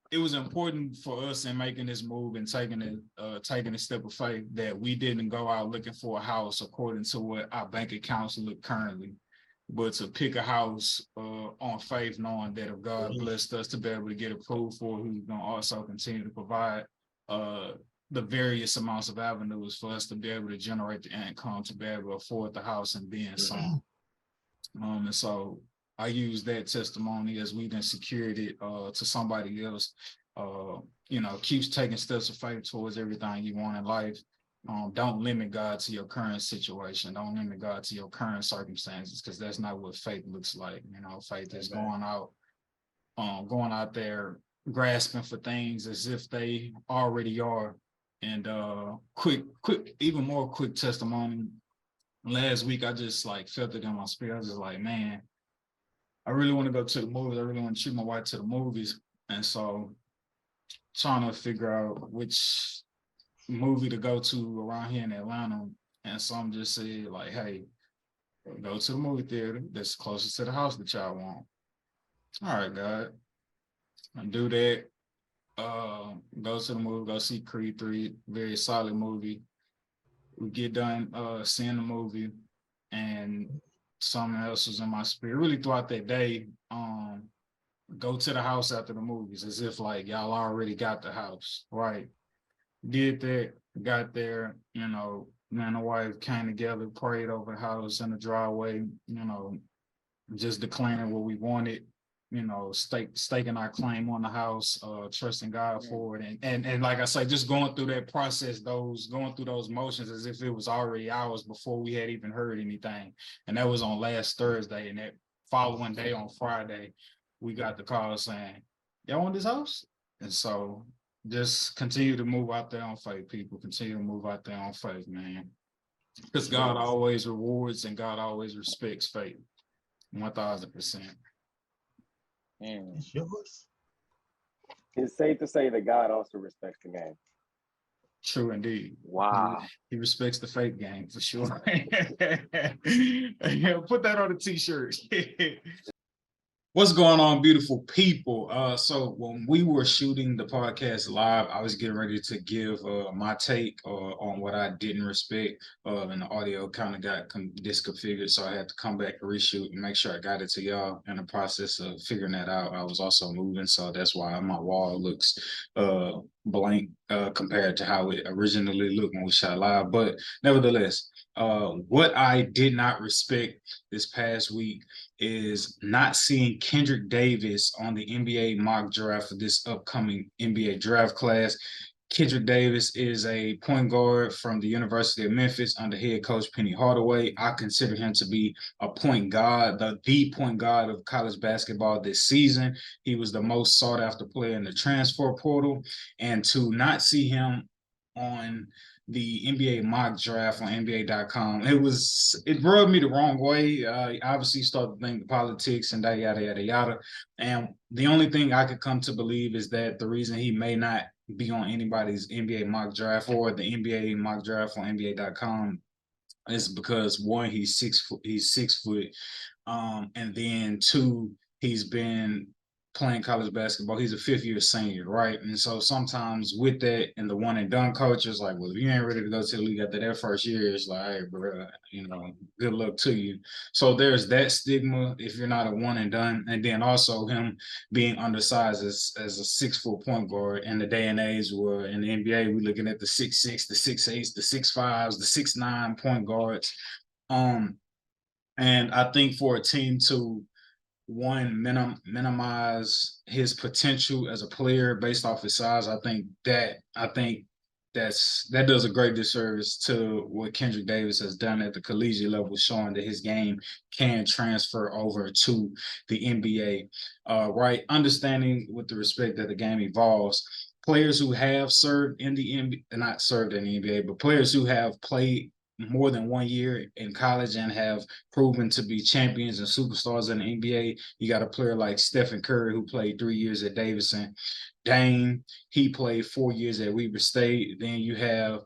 it was important for us in making this move and taking a step of faith that we didn't go out looking for a house according to what our bank accounts look currently, but to pick a house on faith, knowing that if God blessed us to be able to get approved for, He's going to also continue to provide the various amounts of avenues for us to be able to generate the income to be able to afford the house and then some. And so I use that testimony as we then secured it to somebody else. Keeps taking steps of faith towards everything you want in life. Don't limit God to your current situation. Don't limit God to your current circumstances, because that's not what faith looks like. Faith is going out there grasping for things as if they already are. And quick, even more quick testimony. Last week, I just like felt it in my spirit. I was just like, man, I really want to go to the movies. I really want to treat my wife to the movies. And so trying to figure out which movie to go to around here in Atlanta. And some just said like, hey, go to the movie theater that's closest to the house that y'all want. All right, God. And do that. Go to the movie, go see Creed 3, very solid movie. We get done seeing the movie, and something else was in my spirit. Really throughout that day, go to the house after the movies as if like y'all already got the house, right? Did that, got there, me and the wife came together, prayed over the house in the driveway, just declaring what we wanted, staking our claim on the house, trusting God for it. And like I say, just going through that process, going through those motions as if it was already ours before we had even heard anything. And that was on last Thursday. And that following day on Friday, we got the call saying, y'all want this house? And so just continue to move out there on faith, people. Continue to move out there on faith, man. Because God always rewards and God always respects faith. 1000%. It's yours. It's safe to say that God also respects the game. True indeed. Wow. He respects the fake game for sure. Yeah, put that on a t-shirt. What's going on, beautiful people? So when we were shooting the podcast live, I was getting ready to give my take on what I didn't respect, and the audio kind of got disconfigured, so I had to come back and reshoot and make sure I got it to y'all. In the process of figuring that out, I was also moving, so that's why my wall looks blank compared to how it originally looked when we shot live. But nevertheless, what I did not respect this past week is not seeing Kendric Davis on the NBA mock draft for this upcoming NBA draft class. Kendric Davis is a point guard from the University of Memphis under head coach Penny Hardaway. I consider him to be a point guard, the point guard of college basketball this season. He was the most sought after player in the transfer portal. And to not see him on the NBA mock draft on NBA.com, it rubbed me the wrong way. Obviously started to think the politics and yada, yada, yada. And the only thing I could come to believe is that the reason he may not be on anybody's NBA mock draft or the NBA mock draft on NBA.com is because one, he's 6 foot, and then two, he's been playing college basketball. He's a fifth-year senior, right? And so sometimes with that and the one and done coach is like, well, if you ain't ready to go to the league after that first year, it's like, hey, bro, good luck to you. So there's that stigma if you're not a one and done. And then also him being undersized as a 6 foot point guard in the day and age where in the NBA, we're looking at the 6'6", the 6'8", the 6'5", the 6'9" point guards. And I think for a team to minimize his potential as a player based off his size, I think that does a great disservice to what Kendric Davis has done at the collegiate level, showing that his game can transfer over to the NBA. Right, understanding with the respect that the game evolves. Players who have served in the NBA, not served in the NBA, but players who have played more than 1 year in college and have proven to be champions and superstars in the NBA. You got a player like Stephen Curry who played 3 years at Davidson. Dame, he played 4 years at Weber State. Then you have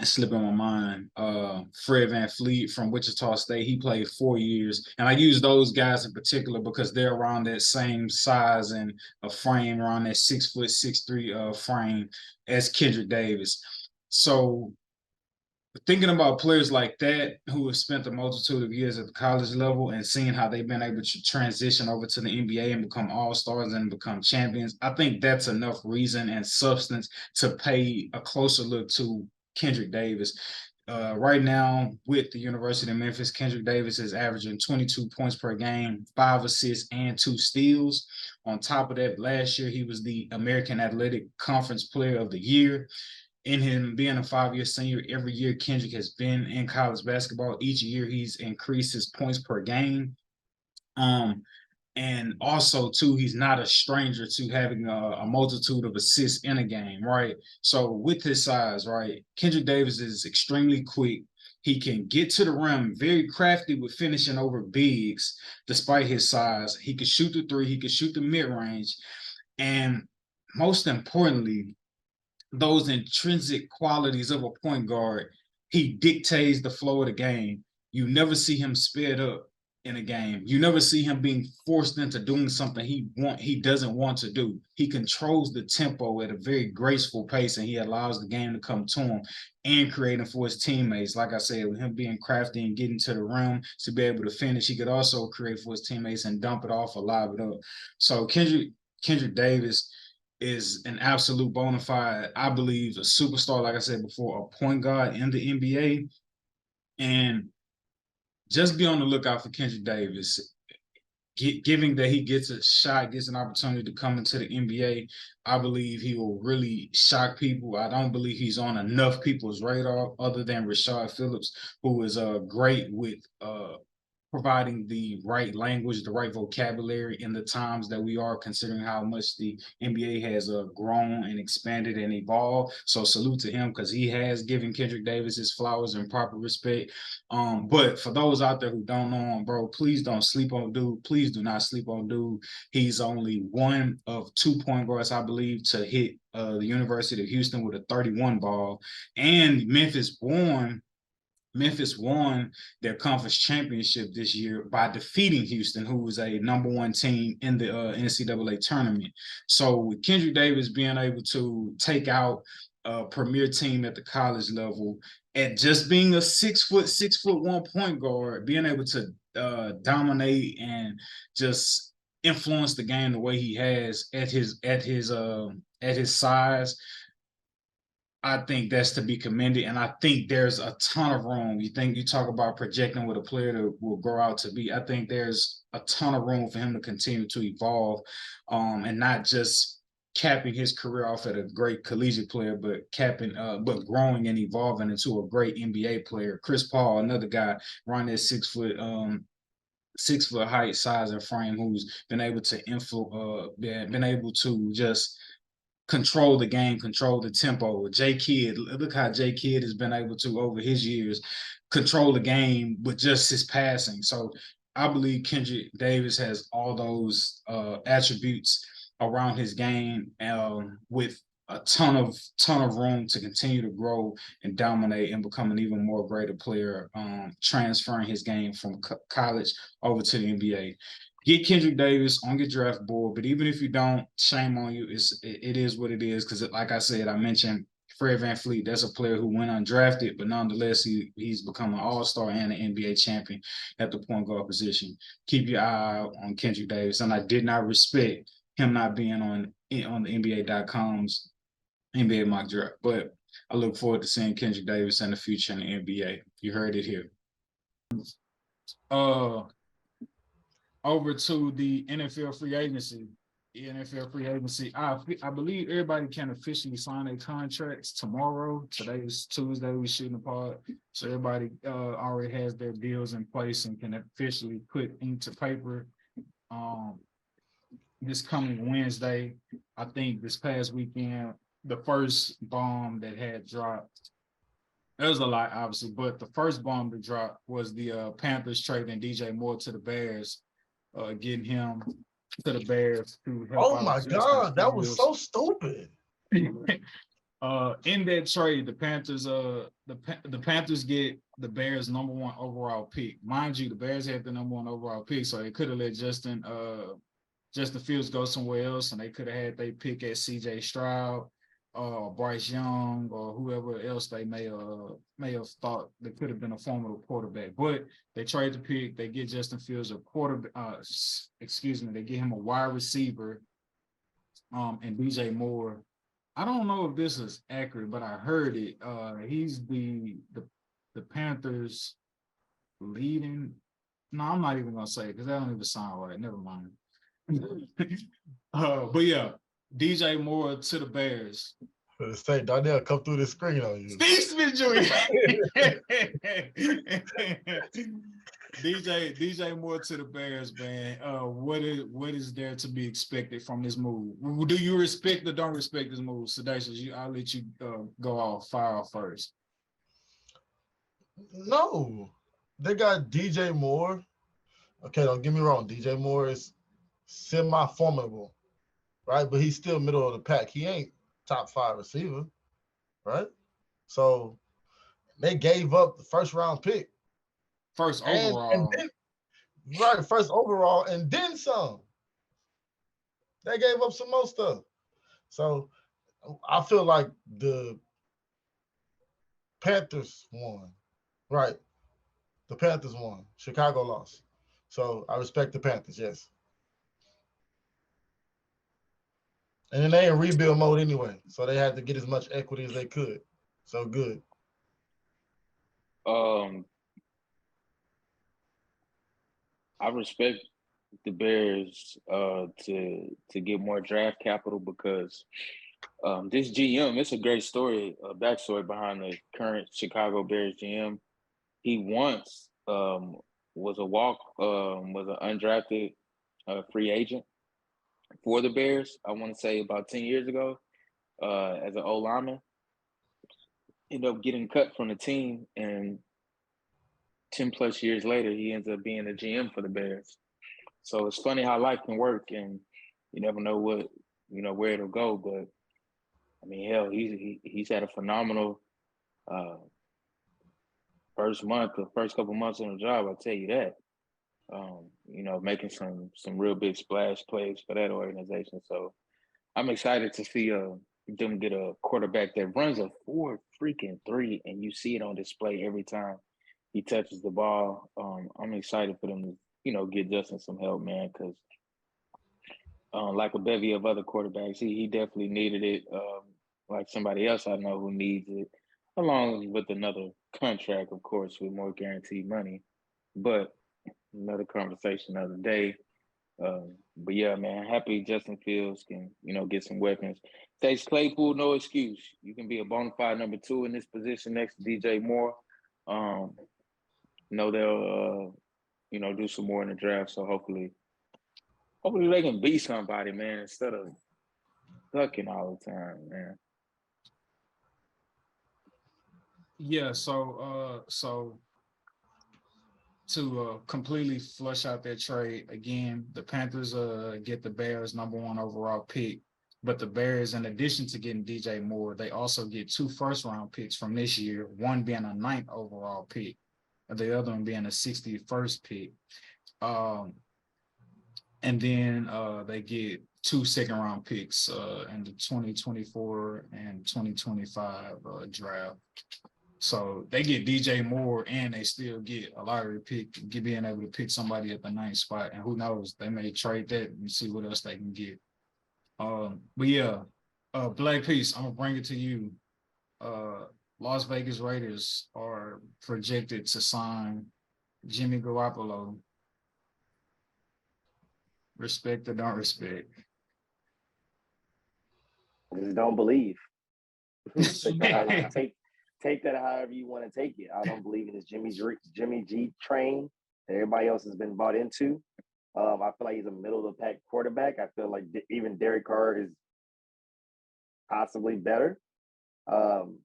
slipping my mind, Fred VanVleet from Wichita State. He played 4 years. And I use those guys in particular because they're around that same size and a frame, around that 6 foot, 6'3" frame as Kendric Davis. So thinking about players like that who have spent a multitude of years at the college level and seeing how they've been able to transition over to the NBA and become all-stars and become champions, I think that's enough reason and substance to pay a closer look to Kendric Davis. Right now, with the University of Memphis, Kendric Davis is averaging 22 points per game, 5 assists, and 2 steals. On top of that, last year, he was the American Athletic Conference Player of the Year. In him being a 5-year senior, every year Kendric has been in college basketball. Each year he's increased his points per game. And also, too, he's not a stranger to having a multitude of assists in a game, right? So with his size, right, Kendric Davis is extremely quick. He can get to the rim, very crafty with finishing over bigs, despite his size. He can shoot the three. He can shoot the mid-range. And most importantly, those intrinsic qualities of a point guard, he dictates the flow of the game. You never see him sped up in a game. You never see him being forced into doing something he doesn't want to do. He controls the tempo at a very graceful pace, and he allows the game to come to him and creating for his teammates. Like I said, with him being crafty and getting to the rim to be able to finish, he could also create for his teammates and dump it off or lob it up. So Kendric Davis is an absolute bona fide, I believe, a superstar, like I said before, a point guard in the NBA. And just be on the lookout for Kendric Davis. Given that he gets a shot, gets an opportunity to come into the NBA, I believe he will really shock people. I don't believe he's on enough people's radar other than Rashad Phillips, who is great with providing the right language, the right vocabulary in the times that we are, considering how much the NBA has grown and expanded and evolved. So salute to him, because he has given Kendric Davis his flowers and proper respect. But for those out there who don't know him, bro, please don't sleep on dude. Please do not sleep on dude. He's only one of 2 point guards, I believe, to hit the University of Houston with a 31 ball. And Memphis won their conference championship this year by defeating Houston, who was a #1 team in the NCAA tournament. So with Kendric Davis being able to take out a premier team at the college level, at just being a 6'1" point guard, being able to dominate and just influence the game the way he has at his size, I think that's to be commended. And I think there's a ton of room. You talk about projecting what a player will grow out to be. I think there's a ton of room for him to continue to evolve, and not just capping his career off at a great collegiate player, but growing and evolving into a great NBA player. Chris Paul, another guy, around that 6 foot height, size, and frame, who's been able to just control the game, control the tempo. J Kidd, look how J Kidd has been able to, over his years, control the game with just his passing. So I believe Kendric Davis has all those attributes around his game, with a ton of room to continue to grow and dominate and become an even more greater player, transferring his game from college over to the NBA. Get Kendric Davis on your draft board, but even if you don't, shame on you. It is what it is, because like I said, I mentioned Fred VanVleet. That's a player who went undrafted, but nonetheless, he's become an all-star and an NBA champion at the point guard position. Keep your eye out on Kendric Davis, and I did not respect him not being on the NBA.com's NBA mock draft, but I look forward to seeing Kendric Davis in the future in the NBA. You heard it here. Over to the NFL free agency. The NFL free agency, I believe everybody can officially sign their contracts tomorrow. Today is Tuesday, we shooting the pod. So everybody already has their deals in place and can officially put into paper this coming Wednesday. I think this past weekend, the first bomb that had dropped, there was a lot, obviously, but the first bomb to drop was the Panthers trading DJ Moore to the Bears, getting him to the Bears to help Oh out my Justin God, that was Fields. so stupid. In that trade, the Panthers the Panthers get the Bears' #1 overall pick. Mind you, the Bears had the #1 overall pick, so they could have let Justin Fields go somewhere else, and they could have had they pick at CJ Stroud, Bryce Young, or whoever else they may have thought that could have been a formidable quarterback. But they trade the pick, they get Justin Fields a quarterback. They get him a wide receiver, and DJ Moore. I don't know if this is accurate, but I heard it. He's the Panthers leading. No, I'm not even gonna say it because that don't even sound right. Never mind. But yeah, DJ Moore to the Bears. Say Darnell come through the screen on you. Steve Smith Jr. DJ Moore to the Bears, man. What is there to be expected from this move? Do you respect or don't respect this move? Sedacious, I'll let you fire off first. No, they got DJ Moore. Okay, don't get me wrong. DJ Moore is semi-formidable, right? But he's still middle of the pack. He ain't top 5 receiver, right? So they gave up the first round pick. First overall. First overall, and then some. They gave up some more stuff. So I feel like the Panthers won. Right. The Panthers won. Chicago lost. So I respect the Panthers, yes. And then they in rebuild mode anyway. So they had to get as much equity as they could. So good. I respect the Bears to get more draft capital because this GM, it's a great story, a backstory behind the current Chicago Bears GM. He wants was an undrafted free agent for the Bears. I want to say about 10 years ago, as an O lineman. Ended up getting cut from the team, and 10 plus years later, he ends up being a GM for the Bears. So it's funny how life can work, and you never know where it'll go. But I mean, hell, he's had a phenomenal first couple months on the job. I'll tell you that. Making some real big splash plays for that organization. So I'm excited to see them get a quarterback that runs a 4-3, and you see it on display every time he touches the ball. I'm excited for them to, get Justin some help, man, because like a bevy of other quarterbacks, he definitely needed it. Like somebody else I know who needs it, along with another contract, of course, with more guaranteed money. But another conversation another day. But yeah, man, happy Justin Fields can, get some weapons. Chase Claypool, no excuse. You can be a bona fide number 2 in this position next to DJ Moore. They'll, do some more in the draft. So hopefully they can be somebody, man, instead of sucking all the time, man. Yeah. So to completely flush out that trade again, the Panthers get the Bears #1 overall pick, but the Bears, in addition to getting DJ Moore, they also get 2 first-round picks from this year, one being a 9th overall pick, and the other one being a 61st pick. And then they get 2 second-round picks in the 2024 and 2025 draft. So they get DJ Moore, and they still get a lottery pick, being able to pick somebody at the 9th spot. And who knows, they may trade that and see what else they can get. But yeah, Black Peace, I'm gonna bring it to you. Las Vegas Raiders are projected to sign Jimmy Garoppolo. Respect or don't respect? Just don't believe. Take that however you want to take it. I don't believe in this Jimmy G train that everybody else has been bought into. I feel like he's a middle of the pack quarterback. I feel like even Derek Carr is possibly better. I'm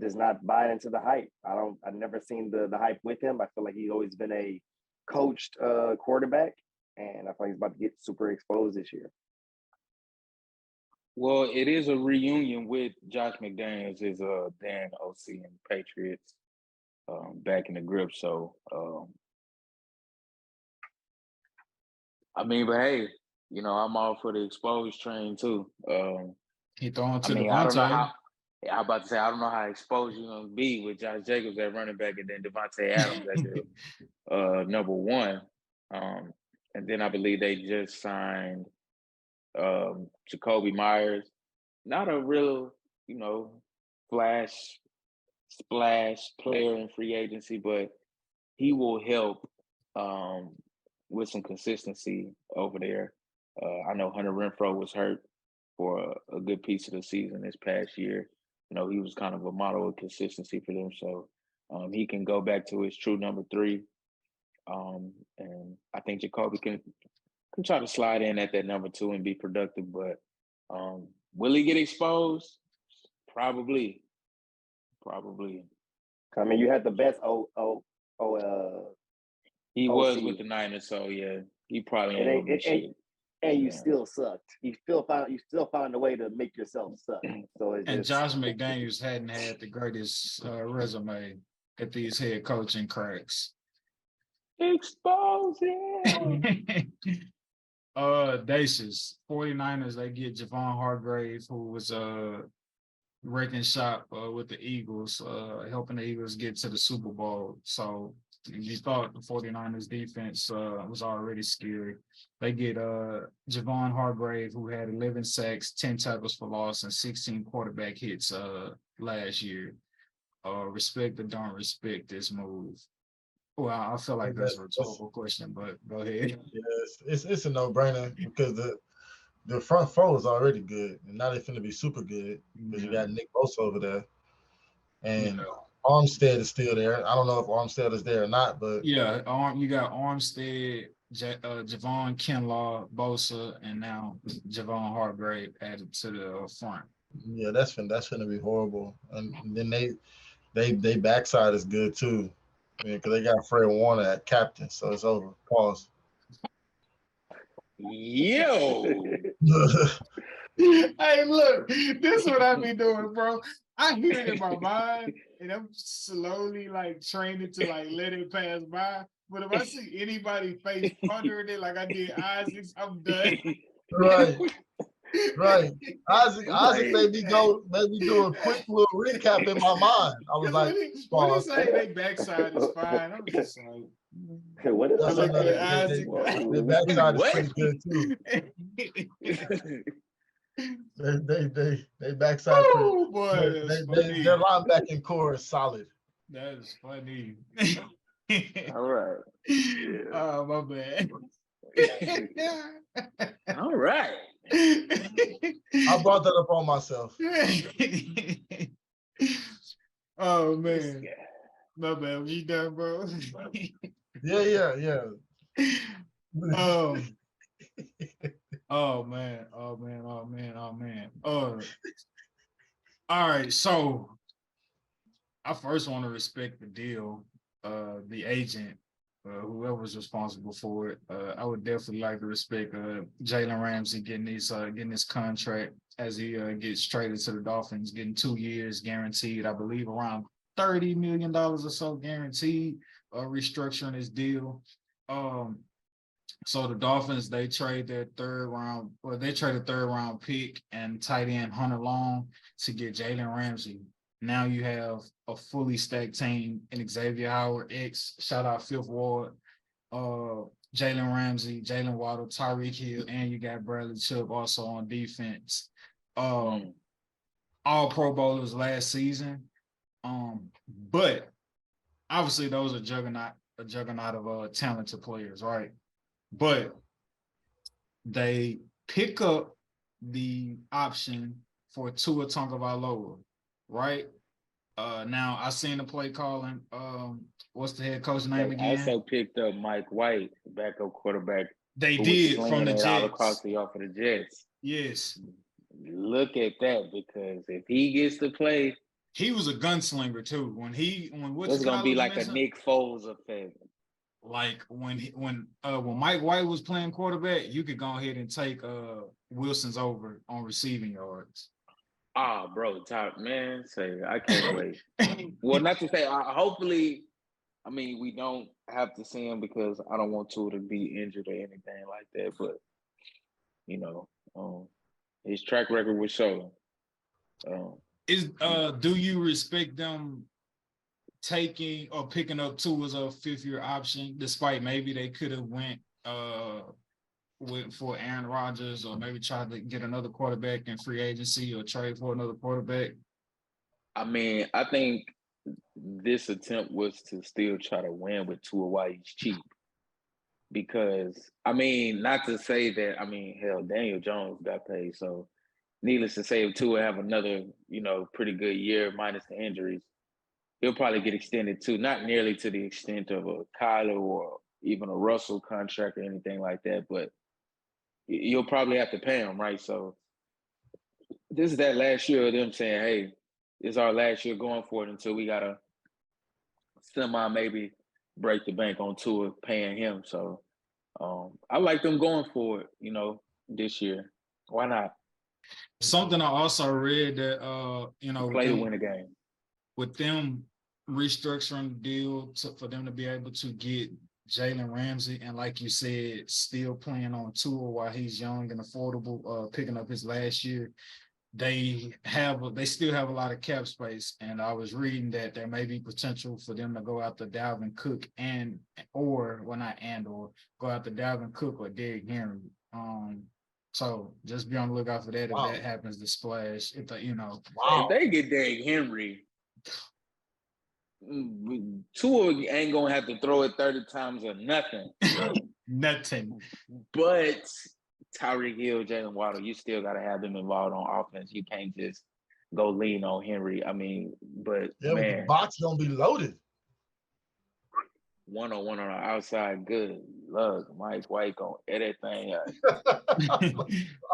just not buying into the hype. I've never seen the hype with him. I feel like he's always been a coached quarterback, and I feel like he's about to get super exposed this year. Well, it is a reunion with Josh McDaniels, his Dan OC and Patriots back in the grip. So, but hey, I'm all for the exposed train too. He throwing to I Devontae. don't know how. I'm about to say I don't know how exposed you're gonna be with Josh Jacobs at running back and then Devontae Adams at the #1. And then I believe they just signed Jacoby Myers. Not a real, splash player in free agency, but he will help with some consistency over there. I know Hunter Renfrow was hurt for a good piece of the season this past year. He was kind of a model of consistency for them. So he can go back to his true number 3. And I think Jacoby can try to slide in at that number 2 and be productive. But will he get exposed? Probably. I mean, you had the best he was with the Niners, so yeah, he probably ain't gonna be shit. And you still sucked. You still found a way to make yourself suck. So Josh McDaniels hadn't had the greatest resume at these head coaching cracks. Expose him. Dacius, 49ers, they get Javon Hargrave, who was wrecking shop with the Eagles, helping the Eagles get to the Super Bowl. So you thought the 49ers defense was already scary. They get Javon Hargrave, who had 11 sacks, 10 tackles for loss, and 16 quarterback hits last year. Respect or don't respect this move? Well, I feel like that's a rhetorical question, but go ahead. Yes, it's a no-brainer because the front four is already good, and now they're finna be super good because you got Nick Bosa over there. And Armstead is still there. I don't know if Armstead is there or not, but Yeah, you got Armstead, Javon Kinlaw, Bosa, and now Javon Hargrave added to the front. yeah, that's gonna be horrible. And then they backside is good too. Because they got Fred Warner at captain, so it's over. Pause. Yo. Hey, look, this is what I be doing, bro. I hear it in my mind, and I'm slowly like training to like let it pass by. But if I see anybody face pondering it like I did Isaac's, I'm done. Right. Right. Isaac made me do a quick little recap in my mind. I was like, what he say? They backside is fine. I'm just like, What did I look say? at Isaac. their backside is What? pretty good too. They backside pretty. Oh boy, that's funny. Their linebacking core is solid. That is funny. All right. Oh my bad. All right. I brought that up on myself. Oh man. My bad. You done, bro? Yeah. Oh man. All right. So I first want to respect the deal, the agent, whoever was responsible for it. I would definitely like to respect Jalen Ramsey getting this contract as he gets traded to the Dolphins, getting 2 years guaranteed, I believe around $30 million or so guaranteed, restructuring his deal. So the Dolphins, they traded third round pick and tight end Hunter Long to get Jalen Ramsey. Now you have a fully stacked team in Xavier Howard, shout out Fifth Ward, Jalen Ramsey, Jalen Waddle, Tyreek Hill, and you got Bradley Chubb also on defense. All Pro Bowlers last season. But obviously those are a juggernaut of talented players, right? But they pick up the option for Tua Tagovailoa, right? Now I seen the play calling. What's the head coach name again? Also picked up Mike White, backup quarterback. They did from the Jets. All across the off of the Jets. Yes. Look at that, because if he gets to play, he was a gunslinger too. It's gonna be like a Nick Foles effect. Like when Mike White was playing quarterback, you could go ahead and take Wilson's over on receiving yards. Ah, bro, top man, say I can't wait. Well, not to say, hopefully, I mean, we don't have to see him because I don't want to be injured or anything like that. But you know, his track record would show. Do you respect them taking or picking up Tua as a 5th-year option, despite maybe they could have went for Aaron Rodgers or maybe tried to get another quarterback in free agency or trade for another quarterback? I mean, I think this attempt was to still try to win with Tua while he's cheap. Because, I mean, not to say that, I mean, hell, Daniel Jones got paid. So, needless to say, if Tua have another, pretty good year minus the injuries, he'll probably get extended too, not nearly to the extent of a Kyler or even a Russell contract or anything like that, but you'll probably have to pay him, right? So this is that last year of them saying, hey, this is our last year going for it until we got to maybe break the bank on Tua paying him. So I like them going for it, this year. Why not? Something I also read that, play to win a game. With them restructuring the deal for them to be able to get Jalen Ramsey and, like you said, still playing on Tua while he's young and affordable, picking up his last year, they still have a lot of cap space. And I was reading that there may be potential for them to go after Dalvin Cook or go after Dalvin Cook or Derrick Henry. So just be on the lookout for that if that happens to splash. If they get Derrick Henry, Tua ain't gonna have to throw it 30 times or nothing. Nothing. But Tyreek Hill, Jalen Waddle, you still gotta have them involved on offense. You can't just go lean on Henry. I mean, but Yeah, but the man, box gonna be loaded. 1-on-1 on the outside, good. Look, Mike White gonna edit thing out.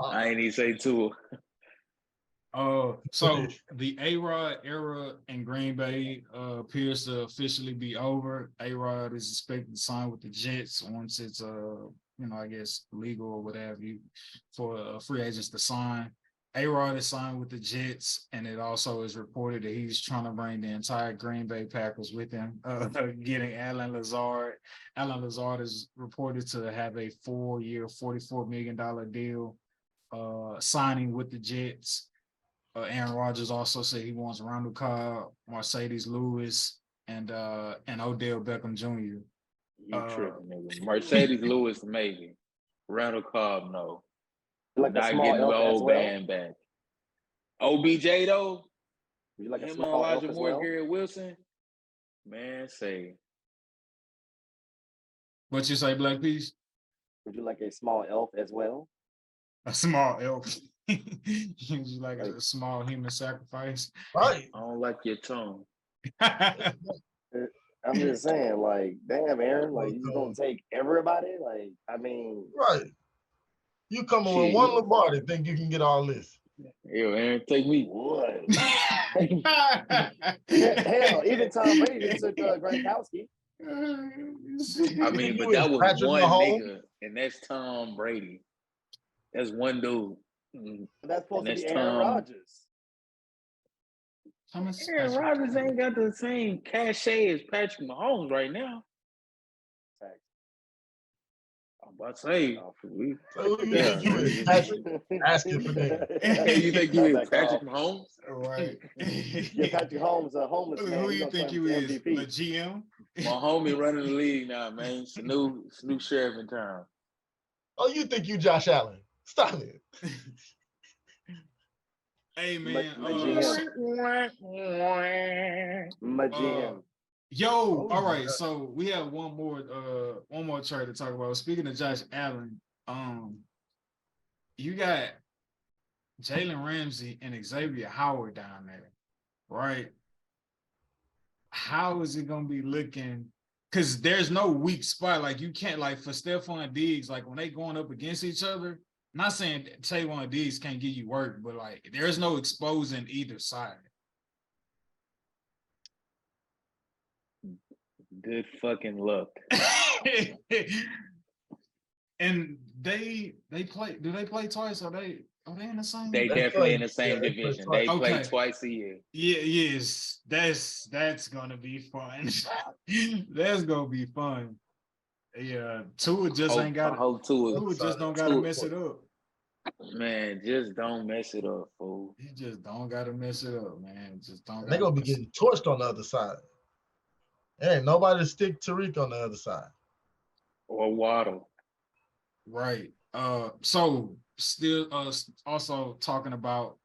I ain't even say two. So the A-Rod era in Green Bay appears to officially be over. A-Rod is expected to sign with the Jets once it's I guess legal or whatever for free agents to sign. A-Rod is signed with the Jets, and it also is reported that he's trying to bring the entire Green Bay Packers with him, getting Alan Lazard. Alan Lazard is reported to have a 4-year, $44 million deal signing with the Jets. Aaron Rodgers also said he wants Randall Cobb, Mercedes Lewis, and Odell Beckham Jr. You tripping, nigga. Mercedes Lewis, maybe. Randall Cobb, no. Like Not a small getting the elf as old well. band back. OBJ though, Would you like a him and small elf Elijah as Moore, well? Garrett Wilson, man, say. What you say, Black Peace? Would you like a small elf as well? A small elf. You like a small human sacrifice. Right. I don't like your tone. I'm just saying, like, damn, Aaron, like, you gonna take everybody? Like, I mean, Right. You coming with Shit. one Lombardi, think you can get all this? Yo, Aaron, take me. what? Hell, even Tom Brady just took Gronkowski. I mean, You but that is was Patrick one Mahomes? nigga, and that's Tom Brady. That's one dude. That's supposed And to be that's Aaron Tom. Rodgers. Aaron Rodgers ain't got the same cachet as Patrick Mahomes right now. I'm about to say, So who you think you is, Patrick? Asking for that. Hey, you think you is That's Patrick that Mahomes? Right. Give Patrick Holmes a homeless man. Who He's you gonna think turn you into is? MVP. The GM? My homie running the league now, man. It's a new sheriff in town. Oh, you think you Josh Allen? Stop it. Hey man, My GM. Yo, all right. So we have one more trade to talk about. Speaking of Josh Allen, you got Jalen Ramsey and Xavier Howard down there, right? How is it gonna be looking? Because there's no weak spot. Like you can't, like for Stephon Diggs, like when they going up against each other. Not saying Tavon Diggs can't give you work, but like there's no exposing either side. Good fucking luck. And they play. Do they play twice? Are they in the same? They definitely in the same division. They play Okay. twice a year. Yeah, yes. That's gonna be fun. That's gonna be fun. Yeah, Tua just ain't got it. Tua just don't gotta mess it up. Man, just don't mess it up, fool. You just don't gotta mess it up, man. Just don't. They're gonna be getting torched on the other side. There ain't nobody to stick Tariq on the other side. Or Waddle. Right. So still also talking about,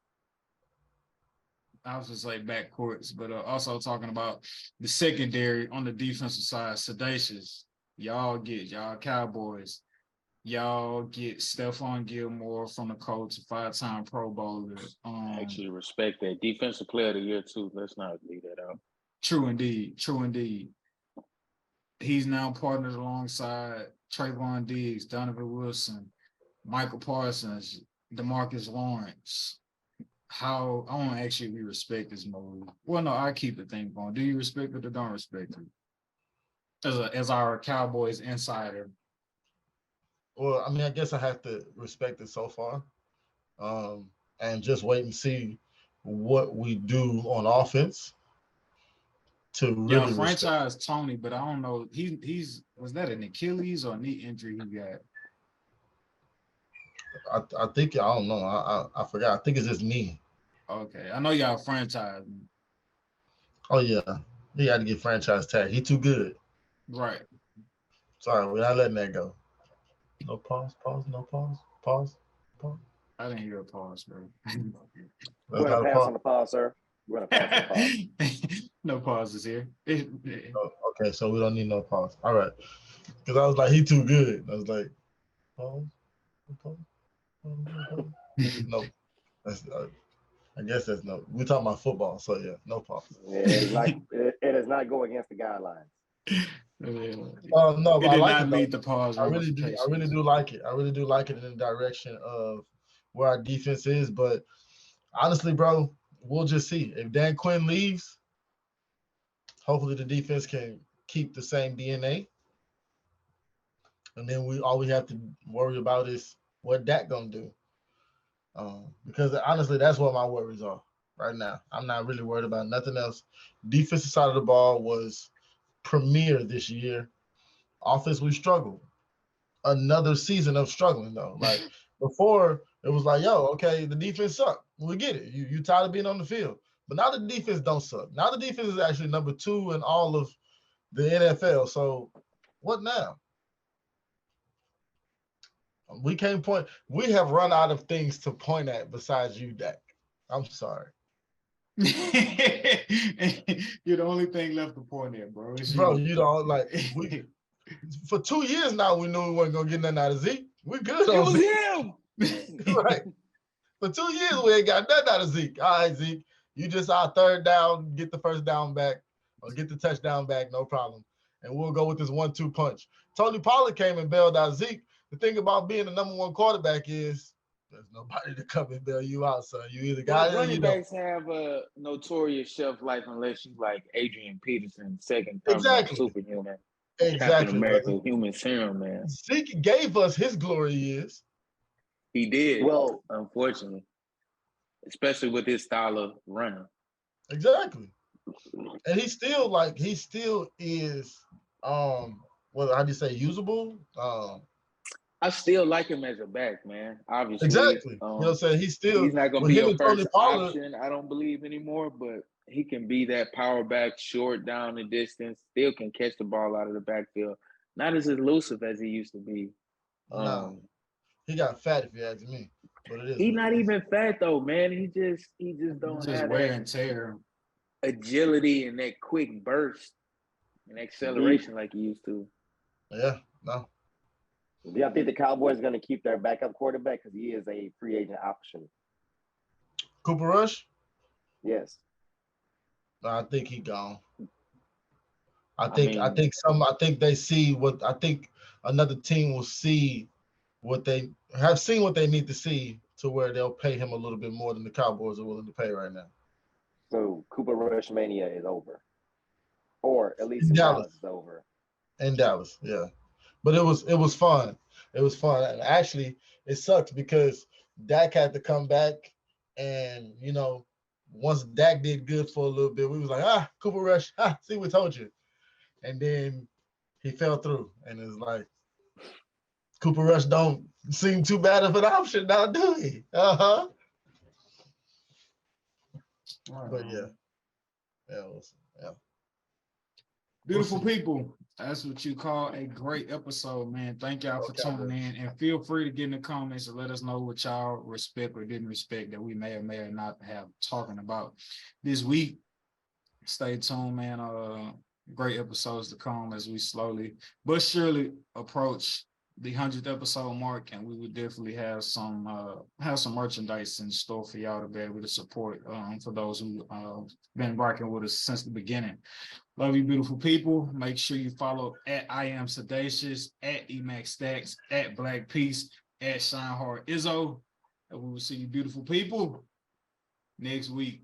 I was just like backcourts, but also talking about the secondary on the defensive side, Sedacious. Y'all Cowboys. Y'all get Stephon Gilmore from the Colts, a 5-time Pro Bowler. I actually respect that. Defensive player of the year, too. Let's not leave that out. True indeed. He's now partnered alongside Trayvon Diggs, Donovan Wilson, Michael Parsons, DeMarcus Lawrence. How I want to ask you if you respect this move. Well, no, I keep the thing going. Do you respect it or don't respect it? As our Cowboys insider. Well, I mean, I guess I have to respect it so far, and just wait and see what we do on offense. To really franchise Tony, but I don't know. He's was that an Achilles or a knee injury he got? I think I don't know. I forgot. I think it's his knee. Okay, I know y'all franchise. Oh yeah, he had to get franchise tag. He too good. Right. Sorry, we're not letting that go. No pause. No pause. I didn't hear a pause, bro. We're gonna pass on the pause, sir. We're gonna pass on the pause. No pauses here. Okay, so we don't need no pause. All right, because I was like, he too good. I was like, pause. No, that's I guess that's no. We're talking about football, so yeah, no pause. Yeah, it does not go against the guidelines. No, It but I did like not it though. meet the pause I really do. I really do like it. I really do like it in the direction of where our defense is. But honestly, bro, we'll just see. If Dan Quinn leaves, hopefully the defense can keep the same DNA. And then all we have to worry about is what Dak gonna do. Because honestly, that's what my worries are right now. I'm not really worried about nothing else. Defensive side of the ball was premier this year. Offense, we struggled. Another season of struggling though. Like before, it was like, yo, okay, the defense sucked. We get it. You tired of being on the field. But now the defense don't suck. Now the defense is actually number 2 in all of the NFL. So what now? We can't point. We have run out of things to point at besides you, Dak. I'm sorry. You're the only thing left to point at, bro. Bro, you don't like we for 2 years now we knew we wasn't gonna get nothing out of Zeke. We good on Zeke. Right. For 2 years we ain't got nothing out of Zeke. All right, Zeke. You just our third down, get the first down back, or get the touchdown back, no problem. And we'll go with this 1-2 punch. Tony Pollard came and bailed out Zeke. The thing about being the number 1 quarterback is there's nobody to come and bail you out, son. You either got it or you don't. Running backs have a notorious shelf life unless you like Adrian Peterson, second Exactly. superhuman. Exactly. Captain America, human serum, man. Zeke gave us his glory years. He did. Well, unfortunately, especially with his style of running. Exactly. And he still is how do you say usable? I still like him as a back, man. Obviously. Exactly. You know what I'm saying? He's not gonna be your first Pollard, option, I don't believe anymore, but he can be that power back, short down the distance, still can catch the ball out of the backfield. Not as elusive as he used to be. No. He got fat if you ask me. But it is. He's not even fat though, man. He just don't have wear and tear. Agility and that quick burst and acceleration like he used to. Yeah, no. Do y'all think the Cowboys are going to keep their backup quarterback because he is a free agent option? Cooper Rush? Yes. No, I think he gone. I think they see what I think another team will see what they have seen what they need to see to where they'll pay him a little bit more than the Cowboys are willing to pay right now. So Cooper Rush mania is over, or at least in Dallas is over. In Dallas, yeah. But it was fun. It was fun, and actually, it sucks because Dak had to come back, and once Dak did good for a little bit, we was like, Cooper Rush, see, we told you, and then he fell through, and it's like Cooper Rush don't seem too bad of an option now, do he? But yeah. Beautiful people. That's what you call a great episode, man. Thank y'all for tuning in. And feel free to get in the comments and let us know what y'all respect or didn't respect that we may or may not have talking about this week. Stay tuned, man. Great episodes to come as we slowly but surely approach the 100th episode mark, and we would definitely have some merchandise in store for y'all to be able to support for those who been rocking with us since the beginning. Love you, beautiful people. Make sure you follow at I Am Sedacious, at Emax Stacks, at Black Peace, at Shine Hard Izzo. And we will see you, beautiful people, next week.